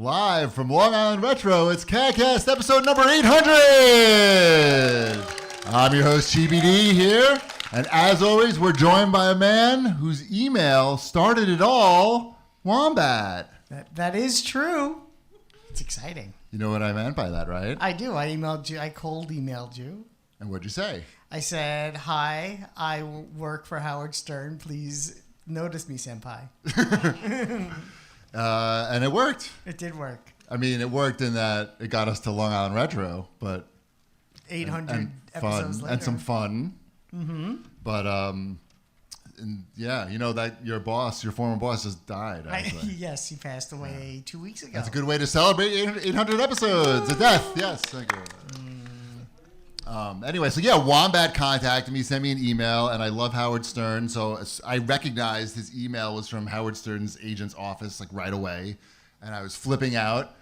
Live from Long Island Retro, it's CAGcast episode number 800! I'm your host, GBD here, and as always, we're joined by a man whose email started it all, Wombat. That is true. It's exciting. You know what I meant by that, right? I do. I emailed you. I cold emailed you. And what'd you say? I said, hi, I work for Howard Stern. Please notice me, senpai. And it worked. It did work. I mean, it worked in that it got us to Long Island Retro, but 800 and episodes fun, later. and some fun. Mm-hmm. But and yeah, you know that your former boss, just died. Yes, he passed away 2 weeks ago. That's a good way to celebrate 800 episodes. A death. Yes, thank you. Anyway, so yeah, Wombat contacted me, sent me an email, and I love Howard Stern, so I recognized his email was from Howard Stern's agent's office, like right away, and I was flipping out,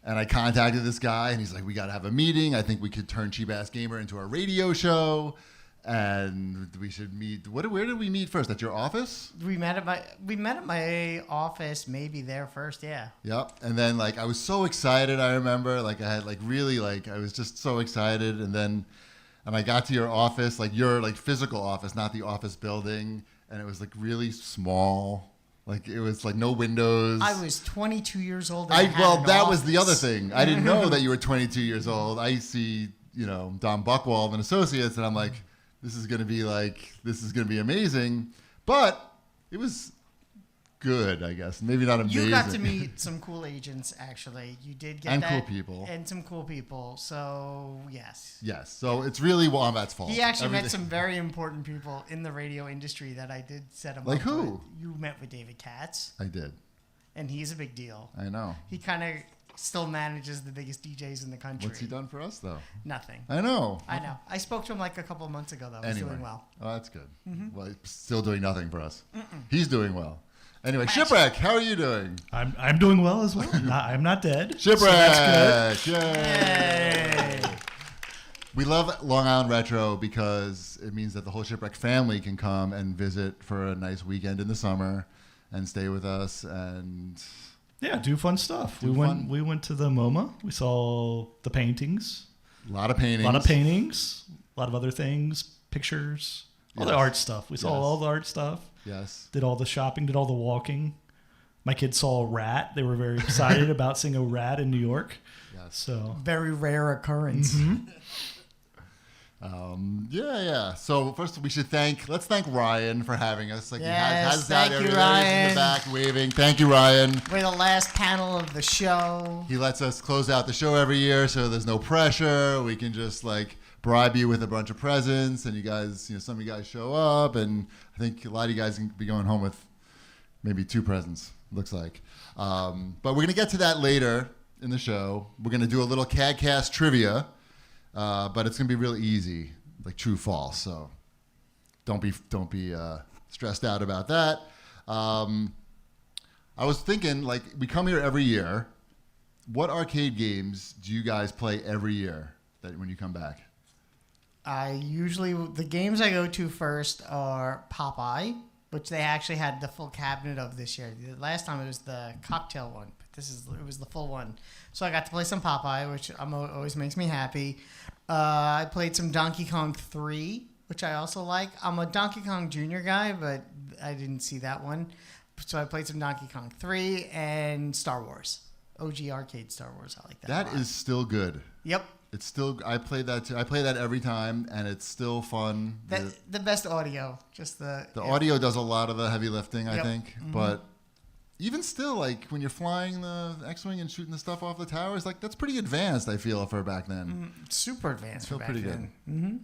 and I contacted this guy, and he's like, we got to have a meeting. I think we could turn Cheap Ass Gamer into a radio show, and we should meet. Where did we meet first? At your office? We met at my office, maybe there first, yeah. Yep. And then like I was so excited, I remember, like I had like really like I was just so excited, and I got to your office, like your like physical office, not the office building, and it was like really small. Like it was like no windows. I was 22 years old. That was the other thing. I didn't know that you were 22 years old. I see, Don Buchwald and Associates, and I'm like, this is gonna be amazing. But it was good, I guess. Maybe not amazing. You got to meet some cool agents, actually. You did get and that. cool people. And some cool people. So, yes. Yes. So it's really Wombat's fault. He actually met some very important people in the radio industry that I did set him up with. Like who? You met with David Katz. I did. And he's a big deal. I know. He kind of still manages the biggest DJs in the country. What's he done for us, though? Nothing. I know. I spoke to him like a couple of months ago, though. He's doing well. Oh, that's good. Mm-hmm. Well, he's still doing nothing for us. He's doing well. Anyway, Shipwreck, how are you doing? I'm doing well as well. I'm not dead. Shipwreck! So that's good. Yay! We love Long Island Retro because it means that the whole Shipwreck family can come and visit for a nice weekend in the summer and stay with us and... Yeah, do fun stuff. We went to the MoMA. We saw the paintings. A lot of paintings. A lot of other things. Pictures. All the art stuff. We saw all the art stuff. Yes. Did all the shopping. Did all the walking. My kids saw a rat. They were very excited about seeing a rat in New York. Yes. So very rare occurrence. Mm-hmm. Yeah. So first let's thank Ryan for having us. Like yes, he has thank that you, Ryan. In the back waving. Thank you, Ryan. We're the last panel of the show. He lets us close out the show every year, so there's no pressure. We can just like bribe you with a bunch of presents, and you guys, some of you guys show up, and I think a lot of you guys can be going home with maybe 2 presents. Looks like, but we're gonna get to that later in the show. We're gonna do a little CAGcast trivia. But it's gonna be real easy, like true false. So don't be stressed out about that. I was thinking, like, we come here every year. What arcade games do you guys play every year when you come back? The games I go to first are Popeye, which they actually had the full cabinet of this year. The last time it was the cocktail one, but it was the full one. So I got to play some Popeye, which always makes me happy. I played some Donkey Kong 3, which I also like. I'm a Donkey Kong Jr. guy, but I didn't see that one. So I played some Donkey Kong 3 and Star Wars. OG arcade Star Wars. I like that. That is still good. Yep. It's still. I play that too. I play that every time, and it's still fun. The best audio. Just the audio does a lot of the heavy lifting, I think. Mm-hmm. But even still, like when you're flying the X-wing and shooting the stuff off the towers, like that's pretty advanced. I feel for back then. Super advanced. Feel pretty good. Mm-hmm.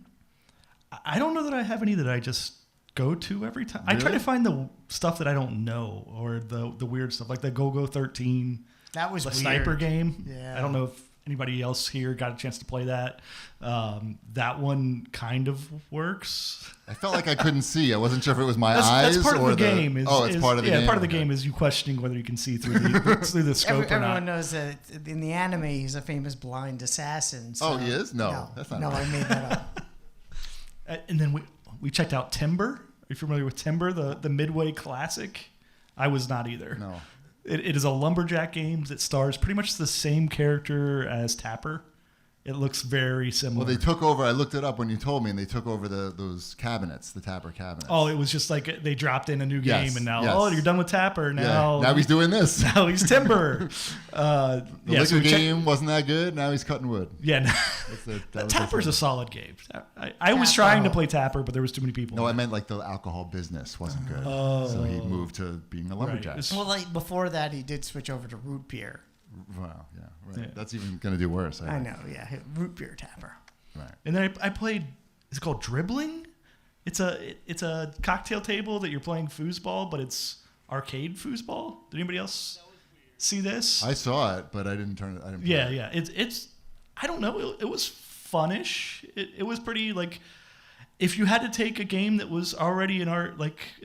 I don't know that I have any that I just go to every time. Really? I try to find the stuff that I don't know or the weird stuff, like the Go-Go 13. That was the weird. sniper game. Yeah. I don't know if anybody else here got a chance to play that. That one kind of works. I felt like I couldn't see. I wasn't sure if it was my eyes. That's part or of the game. It's part of the game. Yeah, part of the game is you questioning whether you can see through the scope or not. Everyone knows that in the anime he's a famous blind assassin. So. Oh, he is? No, that's not. No, right. I made that up. And then we checked out Timber. Are you familiar with Timber, the Midway classic? I was not either. No. It is a lumberjack game that stars pretty much the same character as Tapper. It looks very similar. Well, they took over. I looked it up when you told me, and they took over those cabinets, the Tapper cabinets. Oh, it was just like they dropped in a new game, Yes, and now, yes. oh, you're done with Tapper. Now, Now he's doing this. now he's Timber. The liquor game wasn't that good. Now he's cutting wood. Yeah, That was Tapper's it. a solid game. I was trying to play Tapper, but there was too many people. No, I meant like the alcohol business wasn't good. Oh. So he moved to being a lumberjack. Right. Well, like before that, he did switch over to root beer. Wow, yeah, right. Yeah. That's even going to do worse. I know, yeah, root beer Tapper. Right. And then I played. Is it called Dribbling? It's a cocktail table that you're playing foosball, but it's arcade foosball. Did anybody else see this? I saw it, but I didn't turn it. I didn't play Yeah, it. yeah. It's I don't know. It was funnish. It was pretty like if you had to take a game that was already an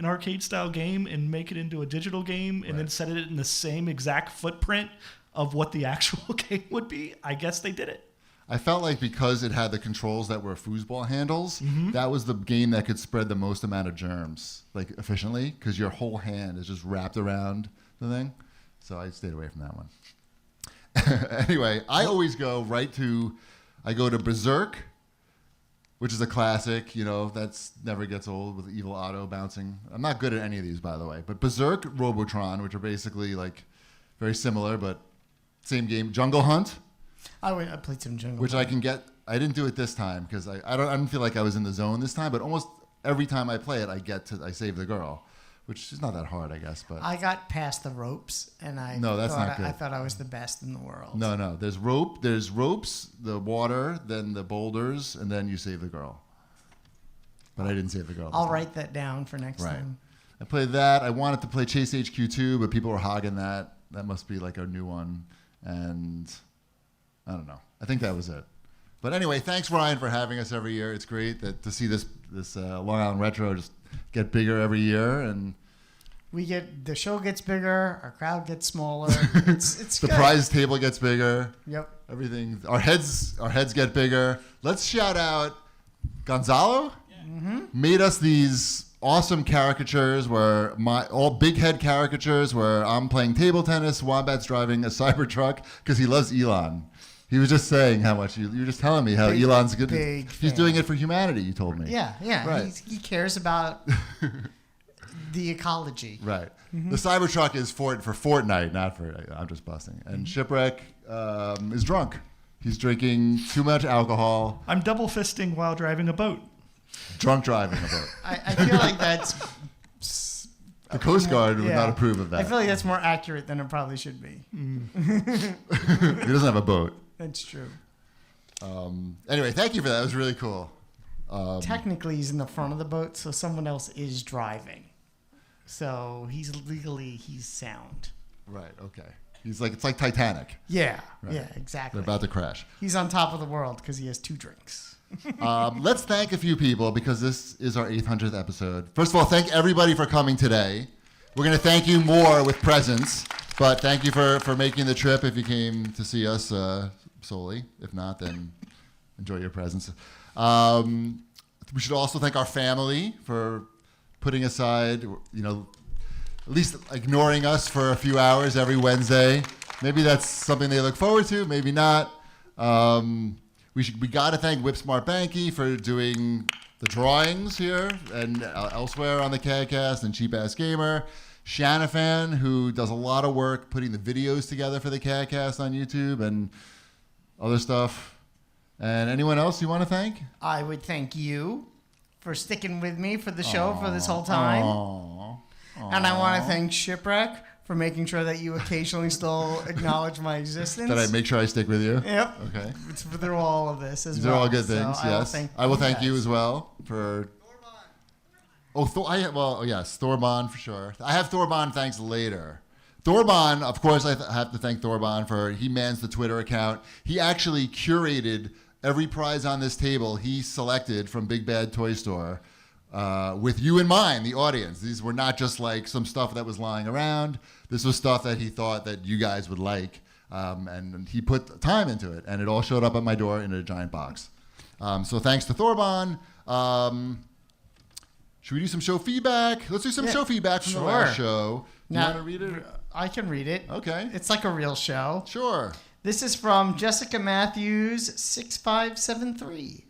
arcade style game and make it into a digital game and then set it in the same exact footprint of what the actual game would be, I guess they did it. I felt like because it had the controls that were foosball handles, Mm-hmm. that was the game that could spread the most amount of germs, like efficiently, because your whole hand is just wrapped around the thing. So I stayed away from that one. Anyway, I always go I go to Berserk, which is a classic, that's never gets old with Evil Otto bouncing. I'm not good at any of these, by the way, but Berserk, Robotron, which are basically like very similar, but same game. Jungle Hunt, I played some Jungle. which I can get. I didn't do it this time because I don't feel like I was in the zone this time, but almost every time I play it, I save the girl, which is not that hard, I guess. But I got past the ropes, and No, that's not good. I thought I was the best in the world. no, there's ropes, the water, then the boulders, and then you save the girl. But I didn't save the girl. this I'll time. write that down for next Right. time. I played that. I wanted to play Chase HQ 2, but people were hogging that. That must be like a new one. And I don't know. I think that was it. But anyway, thanks, Ryan, for having us every year. It's great to see this Long Island Retro just get bigger every year. And The show gets bigger, our crowd gets smaller. It's the good. prize table gets bigger. Yep. Everything. Our heads get bigger. Let's shout out Gonzalo. Made us these awesome caricatures where all big head caricatures where I'm playing table tennis, Wombat's driving a Cybertruck because he loves Elon. He was just saying how much you were just telling me how Elon's good. Big He's fan. doing it for humanity. You told me. Yeah. Right. He cares about the ecology. Right. The Cybertruck is for Fortnite, not for. I'm just busting. And Shipwreck is drunk. He's drinking too much alcohol. I'm double fisting while driving a boat. Drunk driving a boat. I feel like that's. The Coast Guard would Yeah. not approve of that. I feel like that's more accurate than it probably should be. He doesn't have a boat. That's true. Anyway, thank you for that. It was really cool. Technically, he's in the front of the boat, so someone else is driving. So he's sound. Right. Okay. It's like Titanic. Yeah. Right. Yeah. Exactly. They're about to crash. He's on top of the world because he has 2 drinks. Let's thank a few people because this is our 800th episode. First of all, thank everybody for coming today. We're going to thank you more with presents, but thank you for making the trip if you came to see us solely. If not, then enjoy your presents. We should also thank our family for putting aside, at least ignoring us for a few hours every Wednesday. Maybe that's something they look forward to, maybe not. We got to thank Whipsmart Banky for doing the drawings here and elsewhere on the CAGcast, and Cheap Ass Gamer. Shanafan, who does a lot of work putting the videos together for the CAGcast on YouTube and other stuff. And anyone else you want to thank? I would thank you for sticking with me for the show for this whole time. Aww. And I want to thank Shipwreck for making sure that you occasionally still acknowledge my existence. Did I make sure I stick with you? Yep. Okay. It's through all of this as These well. are all good So things, yes. I will thank you as well for... Oh, yes, Thorbon for sure. I have Thorbon thanks later. Thorbon, of course, I have to thank Thorbon he mans the Twitter account. He actually curated every prize on this table he selected from Big Bad Toy Store with you in mind, the audience. These were not just like some stuff that was lying around. This was stuff that he thought that you guys would like. And he put time into it, and it all showed up at my door in a giant box. So thanks to Thorbon. Should we do some show feedback? Let's do some show feedback from the last show. Do you want to read it? I can read it. Okay. It's like a real show. Sure. This is from Jessica Matthews 6573.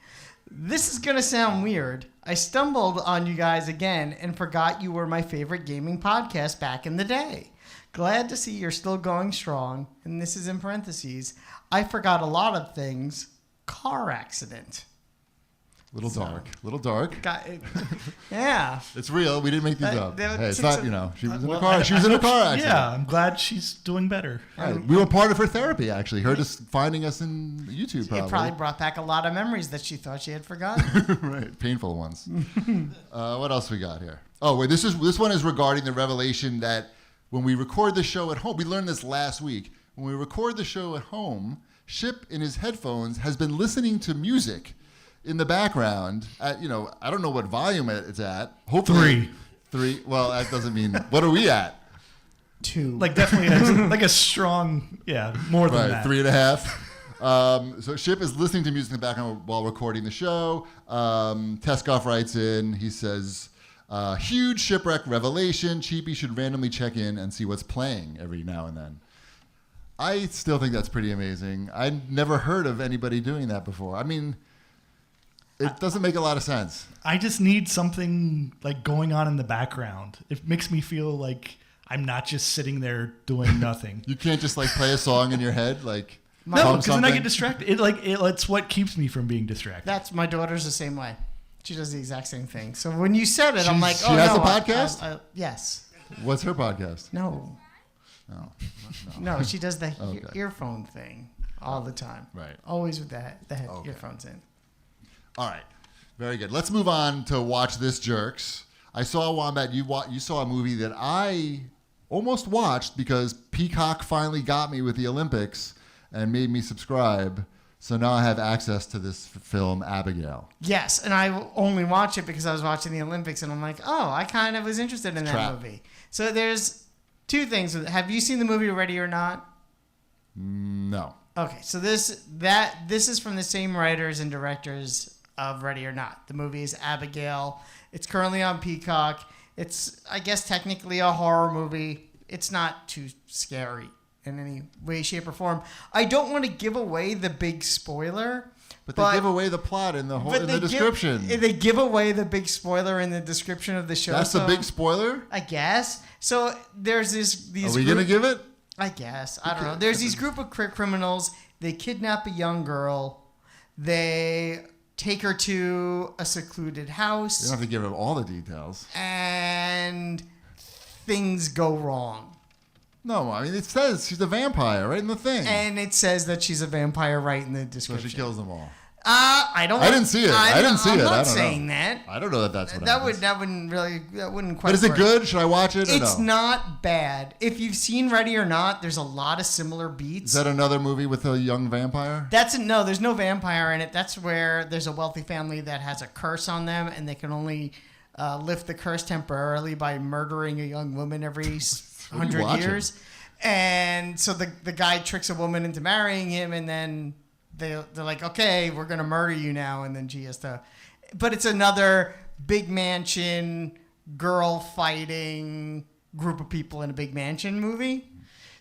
This is going to sound weird. I stumbled on you guys again and forgot you were my favorite gaming podcast back in the day. Glad to see you're still going strong. And this is in parentheses. I forgot a lot of things. Car accident. Little dark. Yeah. It's real. We didn't make these up. Hey, it's not, she was in a Well, car. She was in a car accident. Yeah, I'm glad she's doing better. Right. We were part of her therapy, actually. Her just finding us in YouTube, probably. It probably brought back a lot of memories that she thought she had forgotten. Right. Painful ones. What else we got here? Oh, wait. This one is regarding the revelation that when we record the show at home, we learned this last week. When we record the show at home, Ship in his headphones has been listening to music in the background at, I don't know what volume it's at. Hopefully 3. Well, that doesn't mean, what are we at? 2. Like definitely like a strong, more than that. 3.5. So Ship is listening to music in the background while recording the show. Teskov writes in, he says, huge shipwreck revelation. Cheapy should randomly check in and see what's playing every now and then. I still think that's pretty amazing. I'd never heard of anybody doing that before. I mean, it doesn't make a lot of sense. I just need something like going on in the background. It makes me feel like I'm not just sitting there doing nothing. You can't just like play a song in your head, like no, because then I get distracted. It's what keeps me from being distracted. That's my daughter's the same way. She does the exact same thing. So when you said it, I'm like, she has a podcast? Yes. What's her podcast? No. No, she does the earphone thing all the time. Right. Always with the earphones in. All right. Very good. Let's move on to Watch This Jerks. I saw, Wombat, you saw a movie that I almost watched because Peacock finally got me with the Olympics and made me subscribe. So now I have access to this film, Abigail. Yes, and I only watch it because I was watching the Olympics, and I'm like, oh, I kind of was interested in that movie. So there's 2 things. Have you seen the movie Ready or Not? No. Okay, so this is from the same writers and directors of Ready or Not. The movie is Abigail. It's currently on Peacock. It's, I guess, technically a horror movie. It's not too scary in any way, shape, or form. I don't want to give away the big spoiler. But they give away the plot in the description. They give away the big spoiler in the description of the show. That's the big spoiler? I guess. So there's these. Are we going to give it? I guess. I don't know. There's these group of criminals. They kidnap a young girl. They take her to a secluded house. You don't have to give them all the details. And things go wrong. No, I mean, it says she's a vampire right in the thing. And it says that she's a vampire right in the description. So she kills them all. I didn't see it. I didn't see it. I'm not I don't saying know. that. I don't know that that's what happens. That wouldn't quite But is it work. good? Should I watch it or It's no? not bad. If you've seen Ready or Not, there's a lot of similar beats. Is that another movie with a young vampire? No, there's no vampire in it. That's where there's a wealthy family that has a curse on them, and they can only lift the curse temporarily by murdering a young woman every 100 years. And so the guy tricks a woman into marrying him, and then they're like, okay, we're going to murder you now. And then she has to. But it's another big mansion, girl fighting group of people in a big mansion movie.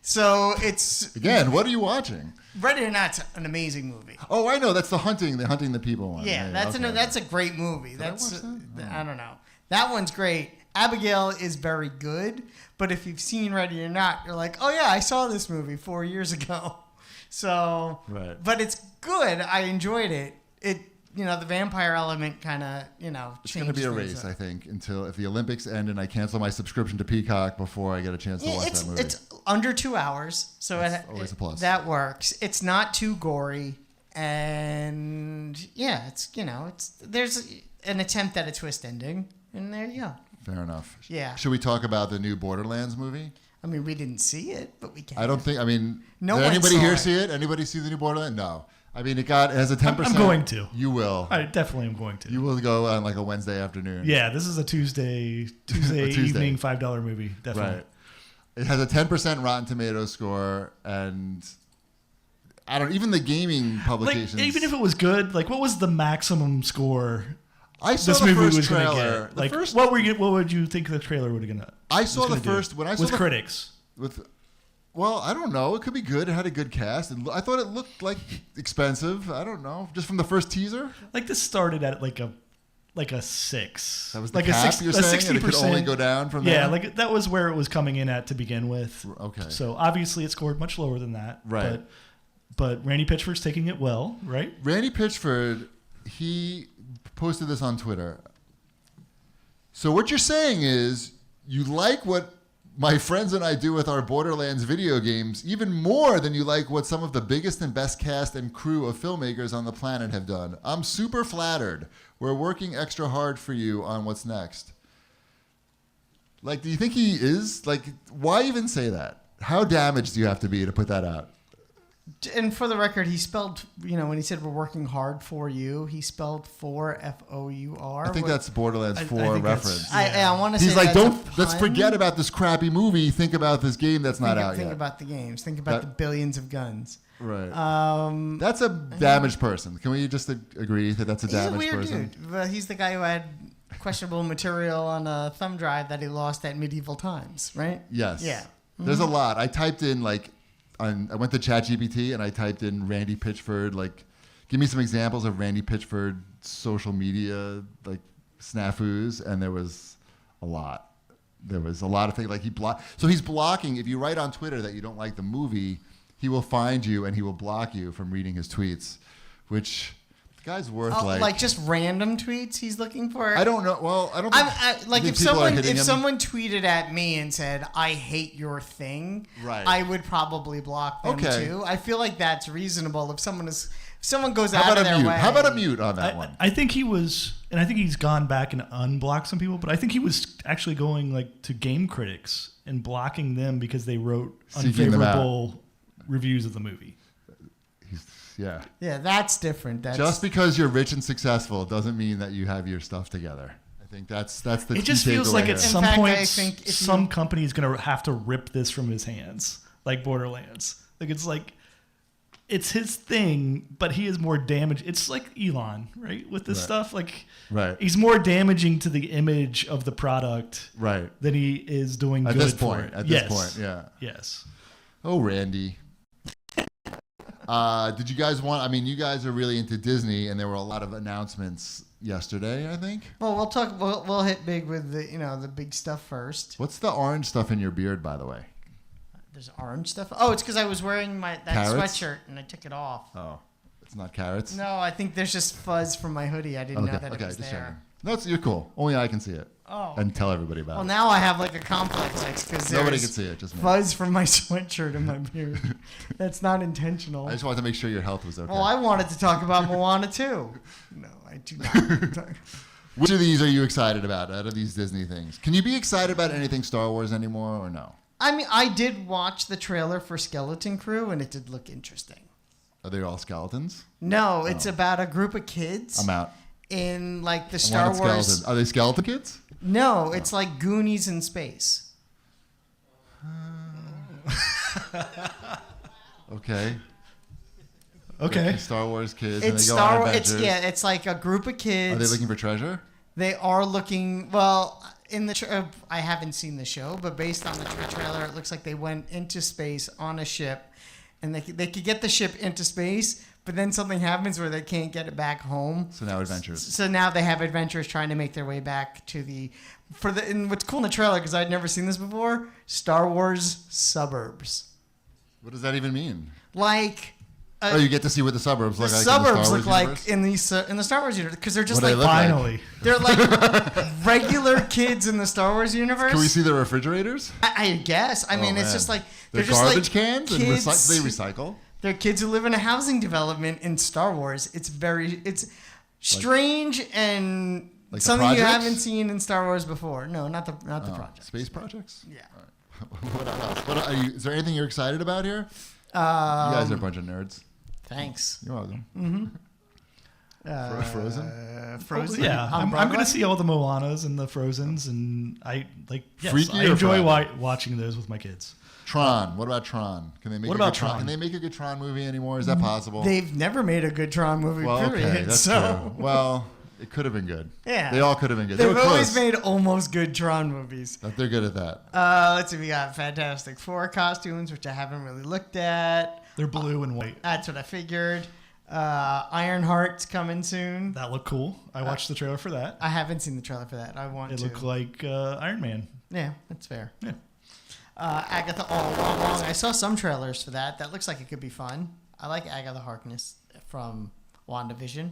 So it's. Again, what are you watching? Ready or Not's an amazing movie. Oh, I know. That's the hunting the people one. Yeah, that's a great movie. Did I watch that? I don't know. That one's great. Abigail is very good, but if you've seen Ready or Not, you're like, oh yeah, I saw this movie 4 years ago. So, right. But it's good. I enjoyed it. The vampire element kind of, It's going to be a race, I think, until if the Olympics end and I cancel my subscription to Peacock before I get a chance to watch that movie. It's under 2 hours, so that's always a plus. That works. It's not too gory, and yeah, there's an attempt at a twist ending, and there you go. Fair enough. Yeah. Should we talk about the new Borderlands movie? I mean, we didn't see it, but we can. I don't think. I mean, no did one anybody saw here it. see it? Anybody see the new Borderlands? No. I mean, it has a 10%. I'm going to. You will. I definitely am going to. You will go on like a Wednesday afternoon. Yeah, this is a Tuesday evening $5 movie. Definitely. Right. It has a 10% Rotten Tomatoes score, and I don't even the gaming publications. Like, even if it was good, like what was the maximum score? I saw this the movie first was trailer. Get? Like, what would you think the trailer would have gonna? I saw the first when I saw with critics. Well, I don't know. It could be good. It had a good cast. I thought it looked like expensive. I don't know. Just from the first teaser. Like this started at like a 6. That was the like cap you're saying, 60%. and it could only go down from there? Yeah, like that was where it was coming in at to begin with. Okay. So obviously it scored much lower than that. Right. But Randy Pitchford's taking it well, right? Randy Pitchford, he posted this on Twitter. So what you're saying is you like what my friends and I do with our Borderlands video games even more than you like what some of the biggest and best cast and crew of filmmakers on the planet have done. I'm super flattered. We're working extra hard for you on what's next. Like, do you think he is? Like, why even say that? How damaged do you have to be to put that out? And for the record, he spelled, when he said we're working hard for you, he spelled for F-O-U-R. I think that's Borderlands 4 I think reference. I want to say He's like, that's let's forget about this crappy movie. Think about this game that's not out yet. Think about the games. Think about the billions of guns. Right. That's a damaged person. Can we just agree that that's a damaged person? He's a weird dude. But he's the guy who had questionable material on a thumb drive that he lost at medieval times, right? Yes. Yeah. There's a lot. I typed in I went to ChatGPT and I typed in Randy Pitchford. Like, give me some examples of Randy Pitchford social media snafus, and there was a lot. There was a lot of things So he's blocking. If you write on Twitter that you don't like the movie, he will find you and he will block you from reading his tweets, which the guy's worth just random tweets he's looking for. I don't know. Well, I don't. Think, if someone tweeted at me and said I hate your thing, right, I would probably block them too. I feel like that's reasonable. If someone goes out of their way. How about a mute on that one? I think he was, and I think he's gone back and unblocked some people, but I think he was actually going to game critics and blocking them because they wrote unfavorable reviews of the movie. Yeah. Yeah, that's different. Just because you're rich and successful doesn't mean that you have your stuff together. I think that's the It just feels like at some fact, point I think some company is going to have to rip this from his hands, like Borderlands. It's his thing, but he is more damaged. It's like Elon, right? With this stuff, right. He's more damaging to the image of the product, right, than he is doing at good this point. for it. At this point, yeah. Yes. Oh, Randy. Did you guys you guys are really into Disney, and there were a lot of announcements yesterday, I think. Well, we'll hit big with the big stuff first. What's the orange stuff in your beard, by the way? There's orange stuff. Oh, it's because I was wearing that carrots? sweatshirt and I took it off. Oh, it's not carrots? No, I think there's just fuzz from my hoodie. I didn't know that it was just there. No, you're cool. Only I can see it. Oh. And tell everybody about it. Well, now I have a complex because nobody can see it. Just me. Fuzz from my sweatshirt and my beard. That's not intentional. I just wanted to make sure your health was okay. Well, I wanted to talk about Moana too. No, I do not. Which of these are you excited about out of these Disney things? Can you be excited about anything Star Wars anymore or no? I did watch the trailer for Skeleton Crew and it did look interesting. Are they all skeletons? No, it's about a group of kids. I'm out. In the Star Wars. Skeleton. Are they skeleton kids? No, it's like Goonies in space. Okay. Okay. Star Wars kids. It's and they go Star on Wars. adventures. It's like a group of kids. Are they looking for treasure? They are looking. Well, in the I haven't seen the show, but based on the trailer, it looks like they went into space on a ship, and they could get the ship into space, but then something happens where they can't get it back home. So now adventures. So now they have adventurers trying to make their way back to and what's cool in the trailer, because I'd never seen this before, Star Wars suburbs. What does that even mean? You get to see what the suburbs look like. The suburbs look universe? like in the Star Wars universe, because they're just finally. They're like regular kids in the Star Wars universe. Can we see the refrigerators? I guess. I mean, it's just like they're just garbage cans and kids, they recycle. They're kids who live in a housing development in Star Wars. It's strange and something you haven't seen in Star Wars before. No, not the project. Space projects. Yeah. What else? Is there anything you're excited about here? You guys are a bunch of nerds. Thanks. You're welcome. Mm-hmm. Frozen? Frozen? Yeah. I'm going to see all the Moanas and the Frozens, and I Freaky enjoy watching those with my kids. Tron. What about Tron? Can they make Tron? Can they make a good Tron movie anymore? Is that possible? They've never made a good Tron movie, period. Okay, that's true. Well, It could have been good. Yeah. They all could have been good. They've They were always close. made almost good Tron movies. They're good at that. Let's see. We got Fantastic Four costumes, which I haven't really looked at. They're blue and white. That's what I figured. Ironheart's coming soon. That looked cool. I watched the trailer for that. I haven't seen the trailer for that. I want It to. looked like Iron Man. Yeah, that's fair. Yeah. Agatha All Along. I saw some trailers for that. That looks like it could be fun. I like Agatha Harkness from WandaVision.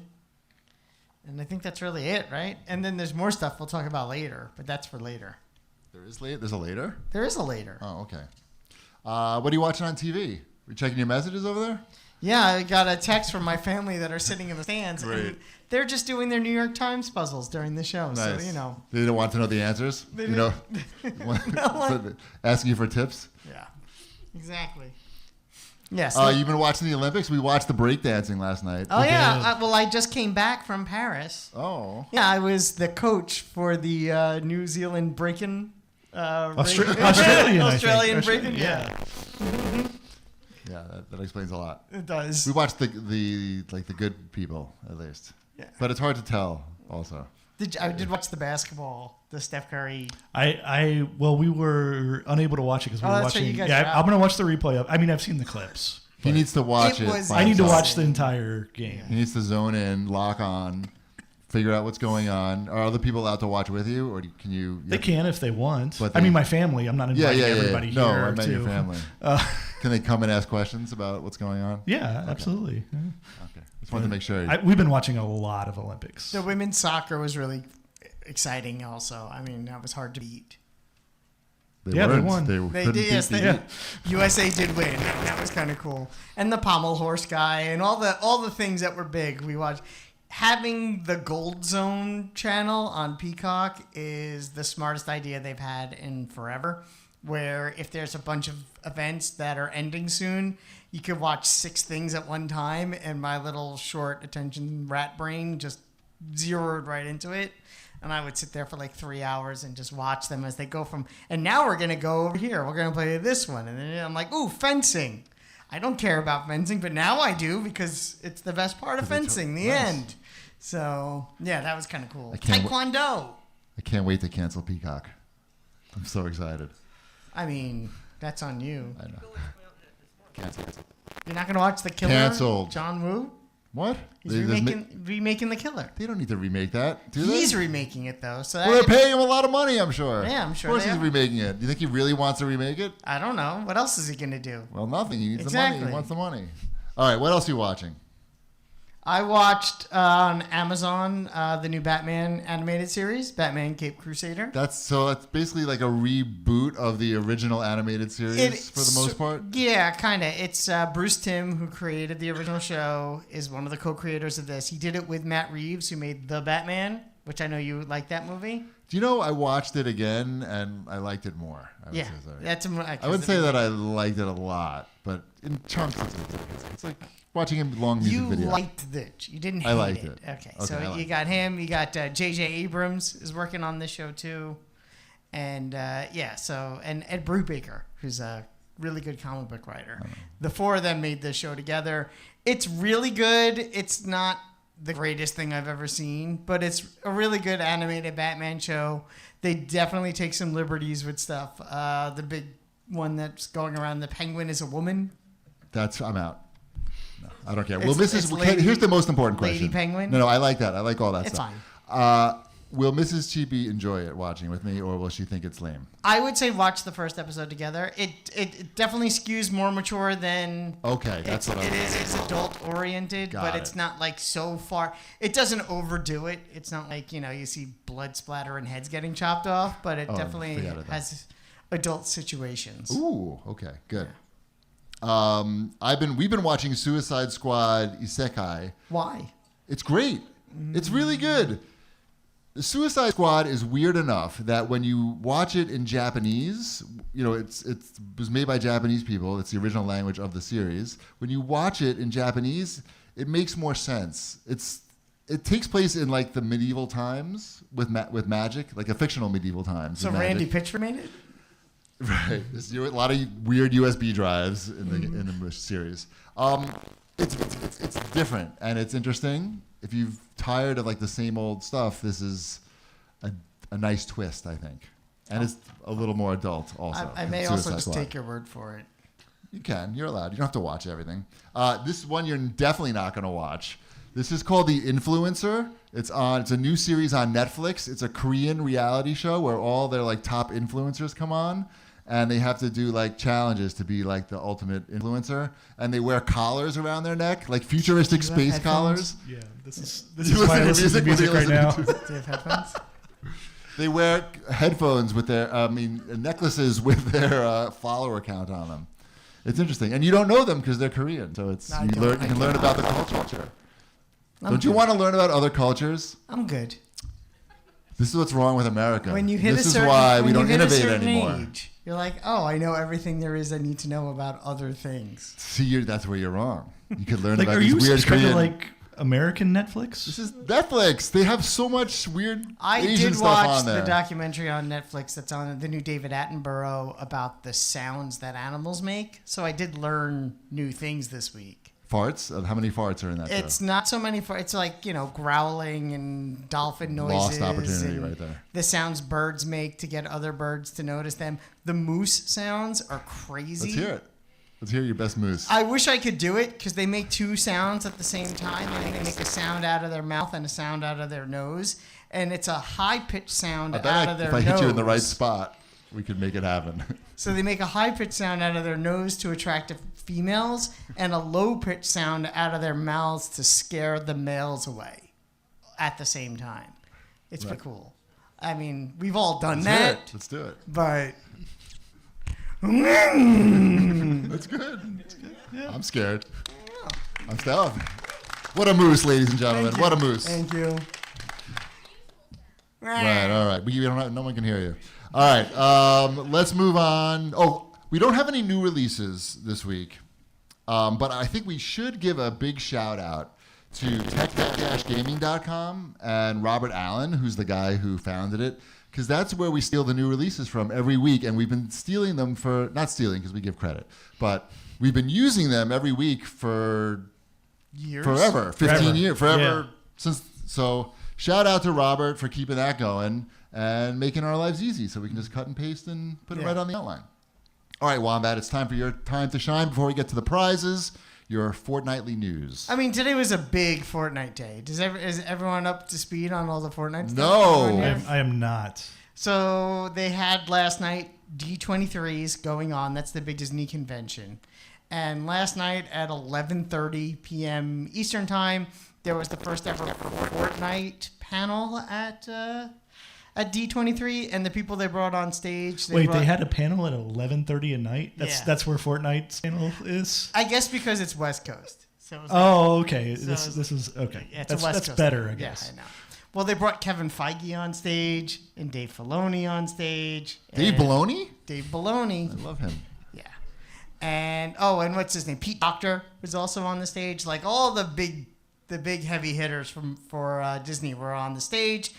And I think that's really it, right? And then there's more stuff we'll talk about later, but that's for later. There's a later? There is a later. Oh, okay. What are you watching on TV? You checking your messages over there? Yeah, I got a text from my family that are sitting in the stands. Great. And they're just doing their New York Times puzzles during the show. Nice. So, you know. They didn't want to know the answers? They You know? No. Asking you for tips? Yeah, exactly. Yes. You've been watching the Olympics? We watched the breakdancing last night. Oh, yeah. Well, I just came back from Paris. Oh. Yeah, I was the coach for the New Zealand breaking. Australian, I think. Australian breaking. Yeah. Yeah, that explains a lot. It does. We watched the good people, at least. Yeah. But it's hard to tell, also. I did watch the basketball, the Steph Curry. Well, we were unable to watch it because we were that's right, watching. you guys Yeah, are out. I'm gonna watch the replay. I've seen the clips. He but needs to watch It it. was by I need to himself. watch the entire game. He needs to zone in, lock on, figure out what's going on. Are other people allowed to watch with you, or can you? They can if they want. But I mean, my family. I'm not inviting everybody yeah. here. No, I meant to, your family. Can they come and ask questions about what's going on? Yeah, absolutely. Yeah. Okay, just wanted to make sure. We've been watching a lot of Olympics. The women's soccer was really exciting. Also, I mean, that was hard to beat. They Yeah, they weren't. won. They couldn't did. Yes, beat they the- USA did win. That was kind of cool. And the pommel horse guy and all the things that were big. We watched. Having the Gold Zone channel on Peacock is the smartest idea they've had in forever. Where if there's a bunch of events that are ending soon, you could watch 6 things at one time, and my little short attention rat brain just zeroed right into it. And I would sit there for like 3 hours and just watch them as they go from, and now we're going to go over here. We're going to play this one. And then I'm like, ooh, fencing. I don't care about fencing, but now I do because it's the best part of fencing, the Nice. end. So, yeah, that was kind of cool. I can't Taekwondo. I can't wait to cancel Peacock. I'm so excited. I mean, that's on you. I know. Cancel. You're not going to watch The Killer? Canceled. John Woo? What? He's There's remaking The Killer. they don't need to remake that, do they? He's remaking it, though. So Well, they're paying him a lot of money, I'm sure. Yeah, I'm sure Of course they he's are. remaking it. Do you think he really wants to remake it? I don't know. What else is he going to do? Well, nothing. He needs the money. Exactly. He wants the money. All right, what else are you watching? I watched on Amazon the new Batman animated series, Batman Cape Crusader. That's basically like a reboot of the original animated series for the most part. Yeah, kind of. It's Bruce Timm, who created the original show, is one of the co-creators of this. He did it with Matt Reeves, who made The Batman, which I know you like that movie. Do you know I watched it again and I liked it more? I would Yeah, say, sorry. that's. I would say that I liked it a lot, but in chunks it's like watching a long music You video. liked it. You didn't hate I liked it. it. Okay, Okay, so I you liked got him. You got J.J. Abrams is working on this show too, and and Ed Brubaker, who's a really good comic book writer. The 4 of them made this show together. It's really good. It's not the greatest thing I've ever seen, but it's a really good animated Batman show. They definitely take some liberties with stuff. The big one that's going around, the Penguin is a woman. I'm out. No, I don't care. It's- it's Lady- Here's the most important Lady question. Penguin? No, I like that. I like all that It's stuff. fine. Will Mrs. Cheapy enjoy it watching with me, or will she think it's lame? I would say watch the first episode together. It definitely skews more mature than Okay, that's what I it is. It's adult oriented, Got but it. it's not like so far. It doesn't overdo it. It's not like you see blood splatter and heads getting chopped off, but it definitely forget it then. has adult situations. Ooh, okay, good. We've been watching Suicide Squad Isekai. Why? It's great. It's really good. The Suicide Squad is weird enough that when you watch it in Japanese, it was made by Japanese people. It's the original language of the series. When you watch it in Japanese, it makes more sense. It takes place in like the medieval times with magic, like a fictional medieval times. So with Randy magic. Pitchford made it. Right. There's a lot of weird USB drives in the series. it's different and it's interesting. If you're tired of like the same old stuff, this is a nice twist, I think, and it's a little more adult also. I may also just take your word for it. You can. You're allowed. You don't have to watch everything. This one you're definitely not going to watch. This is called The Influencer. It's a new series on Netflix. It's a Korean reality show where all their like top influencers come on, and they have to do like challenges to be like the ultimate influencer. And they wear collars around their neck, like futuristic space collars. Yeah, this is why I listen to music right now. Do you have headphones? They wear headphones with their, necklaces with their follower count on them. It's interesting, and you don't know them because they're Korean. So you can learn about the culture. Don't you want to learn about other cultures? I'm good. This is what's wrong with America. When you hit this is why we don't innovate anymore. Age, you're like, oh, I know everything there is I need to know about other things. See, that's where you're wrong. You could learn like, about are these you weird subscribed Korean. to like American Netflix? This is Netflix. They have so much weird Asian stuff watch on there. the documentary on Netflix that's on the new David Attenborough about the sounds that animals make. So I did learn new things this week. Farts? How many farts are in that It's show? not so many. It's like, growling and dolphin noises. Lost opportunity and right there. The sounds birds make to get other birds to notice them. The moose sounds are crazy. Let's hear it. Let's hear your best moose. I wish I could do it because they make two sounds at the same time. And they make a sound out of their mouth and a sound out of their nose. And it's a high-pitched sound out of their nose. If I hit you in the right spot, we could make it happen. So they make a high-pitched sound out of their nose to attract females and a low-pitched sound out of their mouths to scare the males away at the same time. It's pretty cool. I mean, we've all done that. Let's do it. But That's good. Yeah. I'm scared. I'm stealth. What a moose, ladies and gentlemen. What a moose. Thank you. Right, all right. No one can hear you. All right, let's move on. Oh, we don't have any new releases this week, but I think we should give a big shout out to tech-gaming.com and Robert Allen, who's the guy who founded it, because that's where we steal the new releases from every week, and we've been stealing them not stealing because we give credit, but we've been using them every week for Years? forever, 15 years, forever. Yeah. So shout out to Robert for keeping that going and making our lives easy so we can just cut and paste and put it right on the outline. All right, Wombat, it's time for your time to shine before we get to the prizes, your fortnightly news. I mean, today was a big Fortnite day. Is everyone up to speed on all the Fortnite stuff? No. I am not. So they had last night D23s going on. That's the big Disney convention. And last night at 11:30 p.m. Eastern Time, there was the first ever Fortnite panel at D23, and the people they brought on stage. They had a panel at 11:30 at night. That's where Fortnite's panel is. I guess because it's West Coast. So it was okay. So this is okay. Yeah, that's better, I guess. Yeah, I know. Well, they brought Kevin Feige on stage and Dave Filoni on stage. Dave Filoni? Dave Filoni. I love him. Yeah. And what's his name? Pete Docter was also on the stage. Like all the big heavy hitters for Disney were on the stage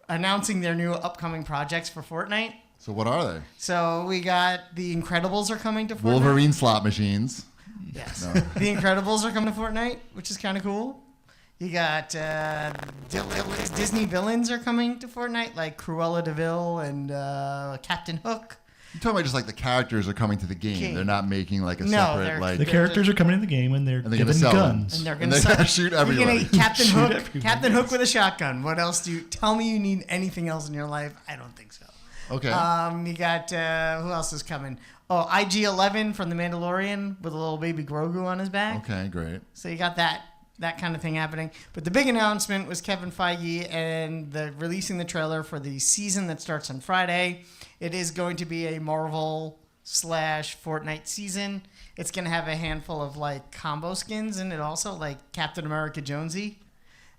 announcing their new upcoming projects for Fortnite. So what are they? So we got The Incredibles are coming to Fortnite. Wolverine slot machines. Yes. No. The Incredibles are coming to Fortnite, which is kind of cool. You got Disney villains are coming to Fortnite, like Cruella de Vil and Captain Hook. You're talking about just like the characters are coming to the game. They're not making like a separate like. The characters are coming to the game and they're given guns. And they're going to shoot everybody. Captain Hook with a shotgun. What else tell me you need anything else in your life? I don't think so. Okay. You got who else is coming? Oh, IG-11 from The Mandalorian with a little baby Grogu on his back. Okay, great. So you got that kind of thing happening. But the big announcement was Kevin Feige and releasing the trailer for the season that starts on Friday. It is going to be a Marvel/Fortnite season. It's going to have a handful of like combo skins in it also, like Captain America Jonesy.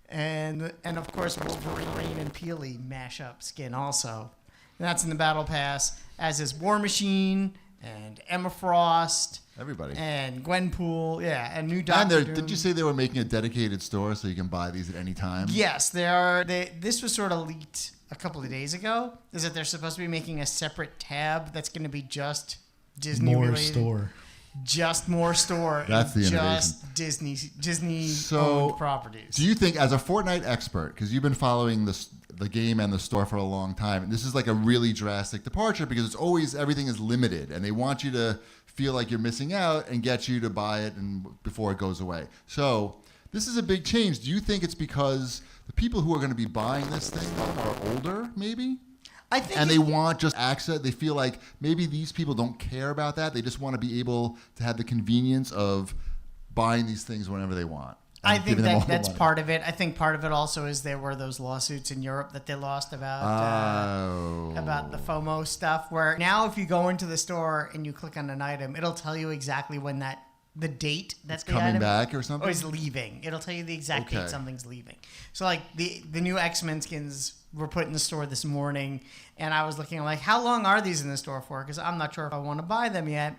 And of course Wolverine and Peely mashup skin also. And that's in the Battle Pass, as is War Machine and Emma Frost. Everybody. And Gwenpool, and new Doctor Doom. Did you say they were making a dedicated store so you can buy these at any time? Yes, they are. This was sort of leaked a couple of days ago. Is that they're supposed to be making a separate tab that's going to be just Disney related. Store. just more store. That's and the just Disney owned properties. Do you think, as a Fortnite expert, because you've been following the game and the store for a long time, and this is like a really drastic departure because it's always everything is limited, and they want you to feel like you're missing out and get you to buy it before it goes away. So this is a big change. Do you think it's because the people who are going to be buying this thing are older, maybe? I think and they want just access. They feel like maybe these people don't care about that. They just want to be able to have the convenience of buying these things whenever they want. I think that's part of it. I think part of it also is there were those lawsuits in Europe that they lost about the FOMO stuff. Where now, if you go into the store and you click on an item, it'll tell you exactly when the date that's coming item back or something, or is leaving. It'll tell you the exact date something's leaving. So like the new X-Men skins were put in the store this morning, and I was looking like, how long are these in the store for? Because I'm not sure if I want to buy them yet.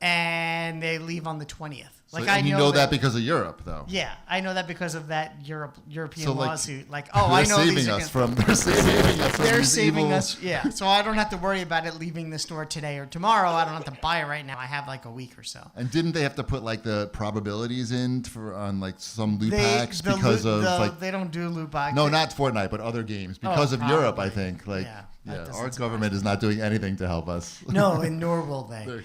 And they leave on the 20th. Like, I know that because of Europe, though. Yeah, I know that because of that European lawsuit. Like, I know these they're saving us from. They're saving us. Yeah, so I don't have to worry about it leaving the store today or tomorrow. I don't have to buy it right now. I have like a week or so. And didn't they have to put like the probabilities in on like some loot packs because of they don't do loot packs. No, not Fortnite, but other games because of Europe. I think our government is not doing anything to help us. No, and nor will they.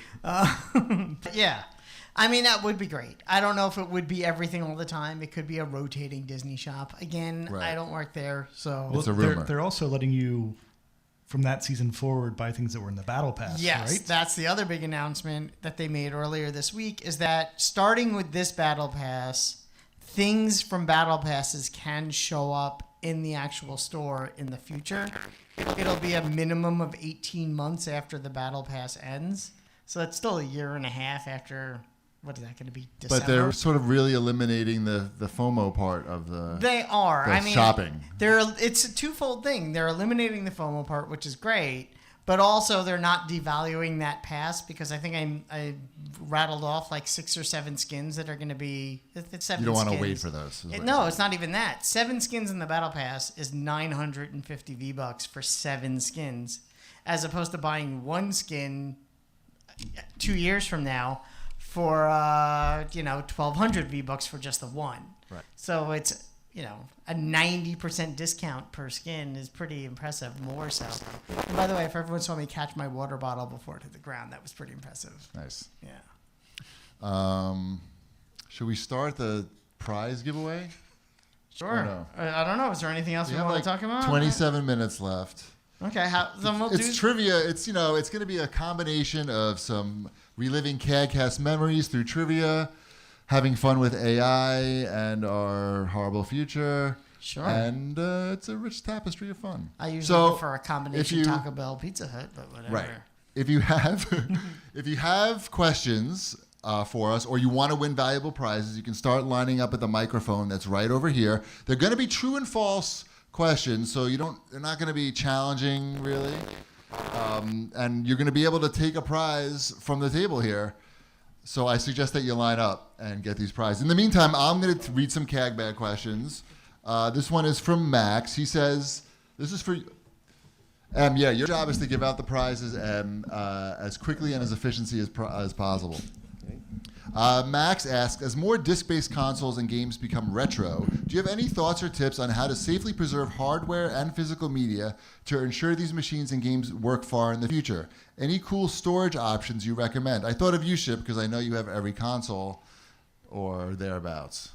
Yeah. I mean, that would be great. I don't know if it would be everything all the time. It could be a rotating Disney shop. Again, I don't work there, so... It's a rumor. They're also letting you, from that season forward, buy things that were in the Battle Pass, yes, right? That's the other big announcement that they made earlier this week, is that starting with this Battle Pass, things from Battle Passes can show up in the actual store in the future. It'll be a minimum of 18 months after the Battle Pass ends. So it's still a year and a half after... What is that going to be? December? But they're sort of really eliminating the FOMO part of the. They are. I mean, shopping. It's a twofold thing. They're eliminating the FOMO part, which is great, but also they're not devaluing that pass because I think I rattled off like 6 or 7 skins that are going to be. It's 7. You don't want to wait for those. No, it's not even that. 7 skins in the Battle Pass is 950 V-Bucks for 7 skins, as opposed to buying 1 skin 2 years from now for 1,200 V-Bucks for just the one. Right. So it's a 90% discount per skin is pretty impressive. More so. And by the way, if everyone saw me catch my water bottle before it hit the ground, that was pretty impressive. Nice. Yeah. Should we start the prize giveaway? Sure. No? I don't know. Is there anything else we want to talk about? 27 minutes left. Okay. It's trivia. It's it's going to be a combination of some reliving CAGcast memories through trivia, having fun with AI and our horrible future. Sure. And it's a rich tapestry of fun. I usually prefer a combination Taco Bell Pizza Hut, but whatever. Right. If you have questions for us, or you want to win valuable prizes, you can start lining up at the microphone that's right over here. They're going to be true and false questions, so they're not going to be challenging really, and you're going to be able to take a prize from the table here. So I suggest that you line up and get these prizes. In the meantime, I'm going to read some CAG bag questions. This one is from Max. He says, "This is for you. Your job is to give out the prizes as quickly and as efficiently as possible." Max asks, as more disc-based consoles and games become retro, do you have any thoughts or tips on how to safely preserve hardware and physical media to ensure these machines and games work far in the future? Any cool storage options you recommend? I thought of you, Ship, because I know you have every console or thereabouts.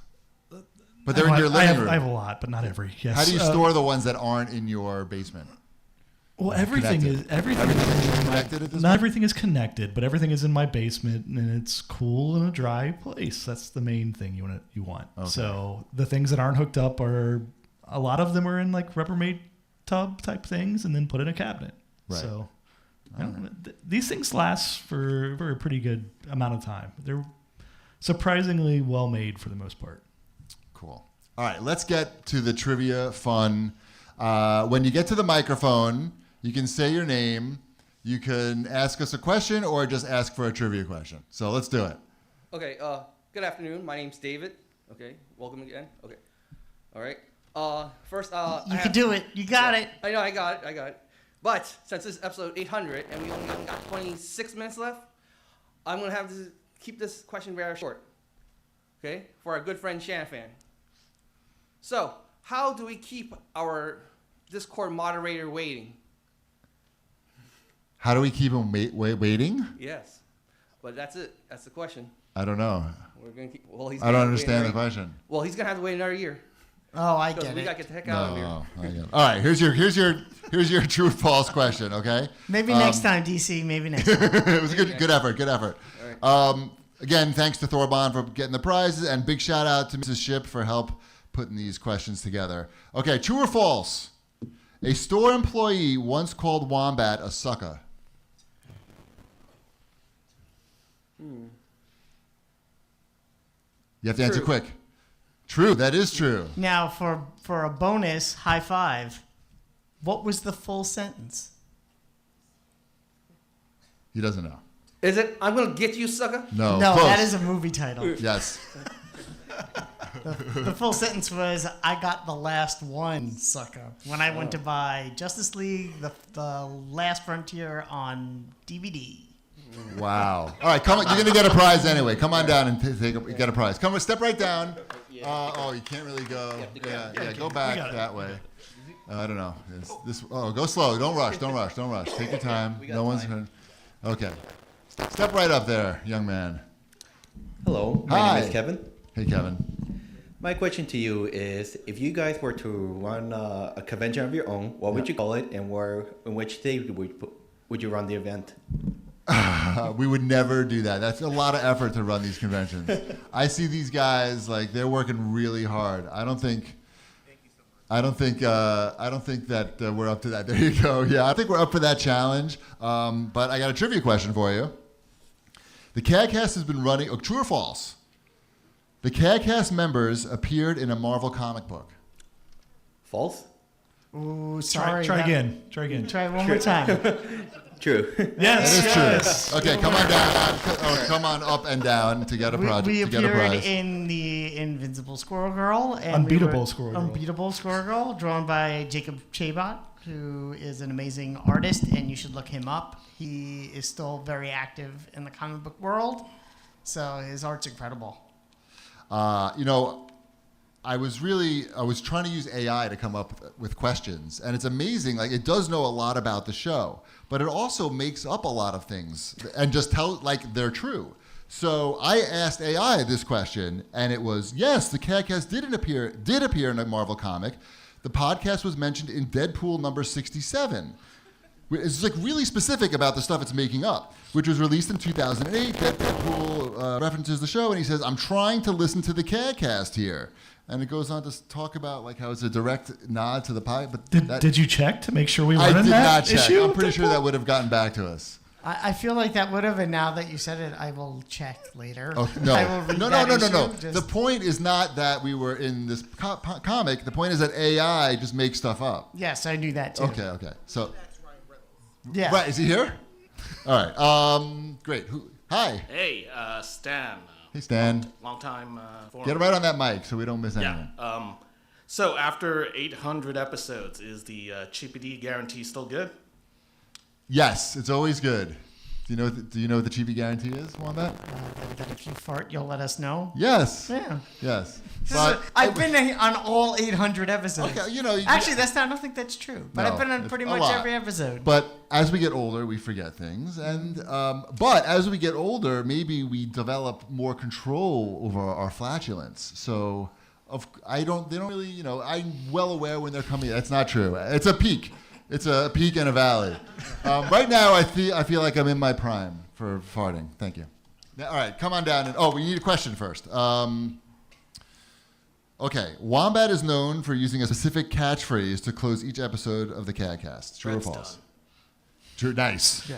But they're in your living room. I have a lot, but not every. Yes. How do you store the ones that aren't in your basement? Well, everything is connected at this Not point? everything is connected, but everything is in my basement, and it's cool in a dry place. That's the main thing you want. Okay. So the things that aren't hooked up a lot of them are in like Rubbermaid tub type things, and then put in a cabinet. Right. So these things last for a pretty good amount of time. They're surprisingly well made for the most part. Cool. All right, let's get to the trivia fun. When you get to the microphone, you can say your name. You can ask us a question or just ask for a trivia question. So let's do it. Okay. Good afternoon. My name's David. Okay. Welcome again. Okay. All right. First, you can do it. You got it. I know. I got it. But since this is episode 800 and we only got 26 minutes left, I'm gonna have keep this question very short. Okay, for our good friend Shanfan. So, how do we keep our Discord moderator waiting? How do we keep him waiting? Yes, but that's it. That's the question. I don't know. We're gonna keep. Well, I don't understand the question. Well, he's gonna have to wait another year. Oh, I Because get we it. gotta get the heck out of here. No, I get it. All right, here's your true or false question. Okay. Maybe next time, DC. Maybe next time. It was a good effort. Good effort. All right. Again, thanks to Thorbon for getting the prizes, and big shout out to Mrs. Ship for help putting these questions together. Okay, true or false? A store employee once called Wombat a sucker. You have to answer True. quick. True, that is true. Now, for a bonus high five, what was the full sentence? He doesn't know. Is it? I'm gonna get you, sucker. No, No, close. that is a movie title. Yes. The full sentence was, "I got the last one, sucker." When I went to buy Justice League: the Last Frontier on DVD. Wow. All right, come on. You're going to get a prize anyway. Come on down and get a prize. Come on, step right down. Oh, you can't really go. Yeah, go back that way. I don't know. Go slow. Don't rush. Take your time. No one's going to. Okay. Step right up there, young man. Hello, my Hi. name is Kevin. Hey, Kevin. My question to you is, if you guys were to run a convention of your own, what would you call it, and in which state would you run the event? We would never do that. That's a lot of effort to run these conventions. I see these guys like they're working really hard. I don't think that we're up to that. There you go. Yeah, I think we're up for that challenge. But I got a trivia question for you. The CAGcast has been running. Oh, true or false? The CAGcast members appeared in a Marvel comic book. False? Ooh, sorry. Try that- again. Try again. Try it one more time. True. Yes. That is yes. true. Okay, come on down. Come on up and down to get a project. We to get a appeared prize. in the Invincible Squirrel Girl. And Unbeatable Squirrel Girl. Unbeatable Squirrel Girl, drawn by Jacob Chabot, who is an amazing artist, and you should look him up. He is still very active in the comic book world, so his art's incredible. I was trying to use AI to come up with questions, and it's amazing. Like, it does know a lot about the show, but it also makes up a lot of things and just tell like they're true. So I asked AI this question, and it was, yes, the CAGcast did appear in a Marvel comic. The podcast was mentioned in Deadpool number 67. It's like really specific about the stuff it's making up, which was released in 2008. Deadpool references the show, and he says, "I'm trying to listen to the CAGcast here." And it goes on to talk about like how it's a direct nod to the pie. But Did you check to make sure we I weren't in did that not check. issue? I'm pretty sure that would have gotten back to us. I feel like that would have, and now that you said it, I will check later. Oh, I will read no. that No. issue, The just- point is not that we were in this comic. The point is that AI just makes stuff up. Yes, I knew that too. Okay. So, Yeah. right, is he here? All right. Great. Hi. Hey, Stan. Hey, Stan. Long time. Get right on that mic so we don't miss anything. Yeah. So after 800 episodes, is the CPD guarantee still good? Yes, it's always good. Do you know what the cheapy guarantee is, Wombat? That if you fart, you'll let us know. Yes. Yeah. Yes. I've been on all 800 episodes. Okay, Actually, I don't think that's true. But No, I've been on it's pretty a much lot. every episode. But as we get older, we forget things, and but as we get older, maybe we develop more control over our flatulence. So, they don't really, I'm well aware when they're coming. That's not true. It's a peak. It's a peak and a valley. Right now, I feel like I'm in my prime for farting. Thank you. Now, all right, come on down. We need a question first. Okay, Wombat is known for using a specific catchphrase to close each episode of the CAGcast. True or Bread's false? True. Nice. Yeah.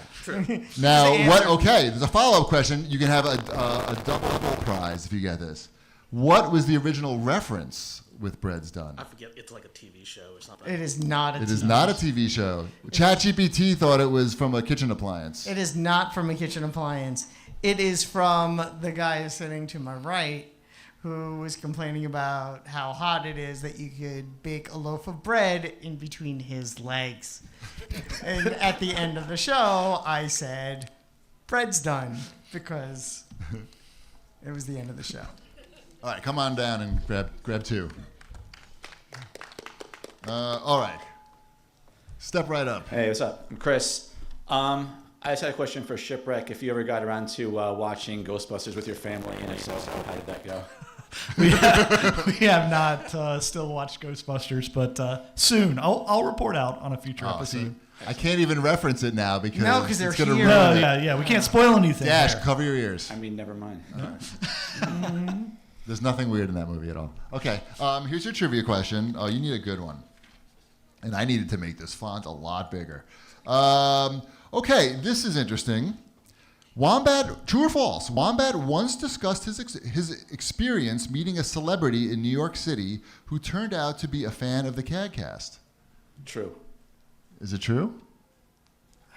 Now, Just what? answer. Okay, there's a follow-up question. You can have a double prize if you get this. What was the original reference with Bread's Done? I forget. It's like a TV show or something. It is not a It is TV not a TV show. ChatGPT thought it was from a kitchen appliance. It is not from a kitchen appliance. It is from the guy sitting to my right who was complaining about how hot it is that you could bake a loaf of bread in between his legs. And at the end of the show, I said, "Bread's done," because It was the end of the show. All right, come on down and grab two. All right. Step right up. Hey, what's up? I'm Chris. I just had a question for Shipwreck. If you ever got around to watching Ghostbusters with your family, and if so, how did that go? We have not still watched Ghostbusters, but soon. I'll report out on a future Oh, see, episode. I can't even reference it now because No, 'cause they're it's gonna here. ruin No, it. yeah, we can't spoil anything. Dash, there. cover your ears. I mean, never mind. There's nothing weird in that movie at all. Okay, here's your trivia question. Oh, you need a good one. And I needed to make this font a lot bigger. Okay, this is interesting. Wombat, true or false? Wombat once discussed his experience meeting a celebrity in New York City who turned out to be a fan of the CAGcast. True. Is it true?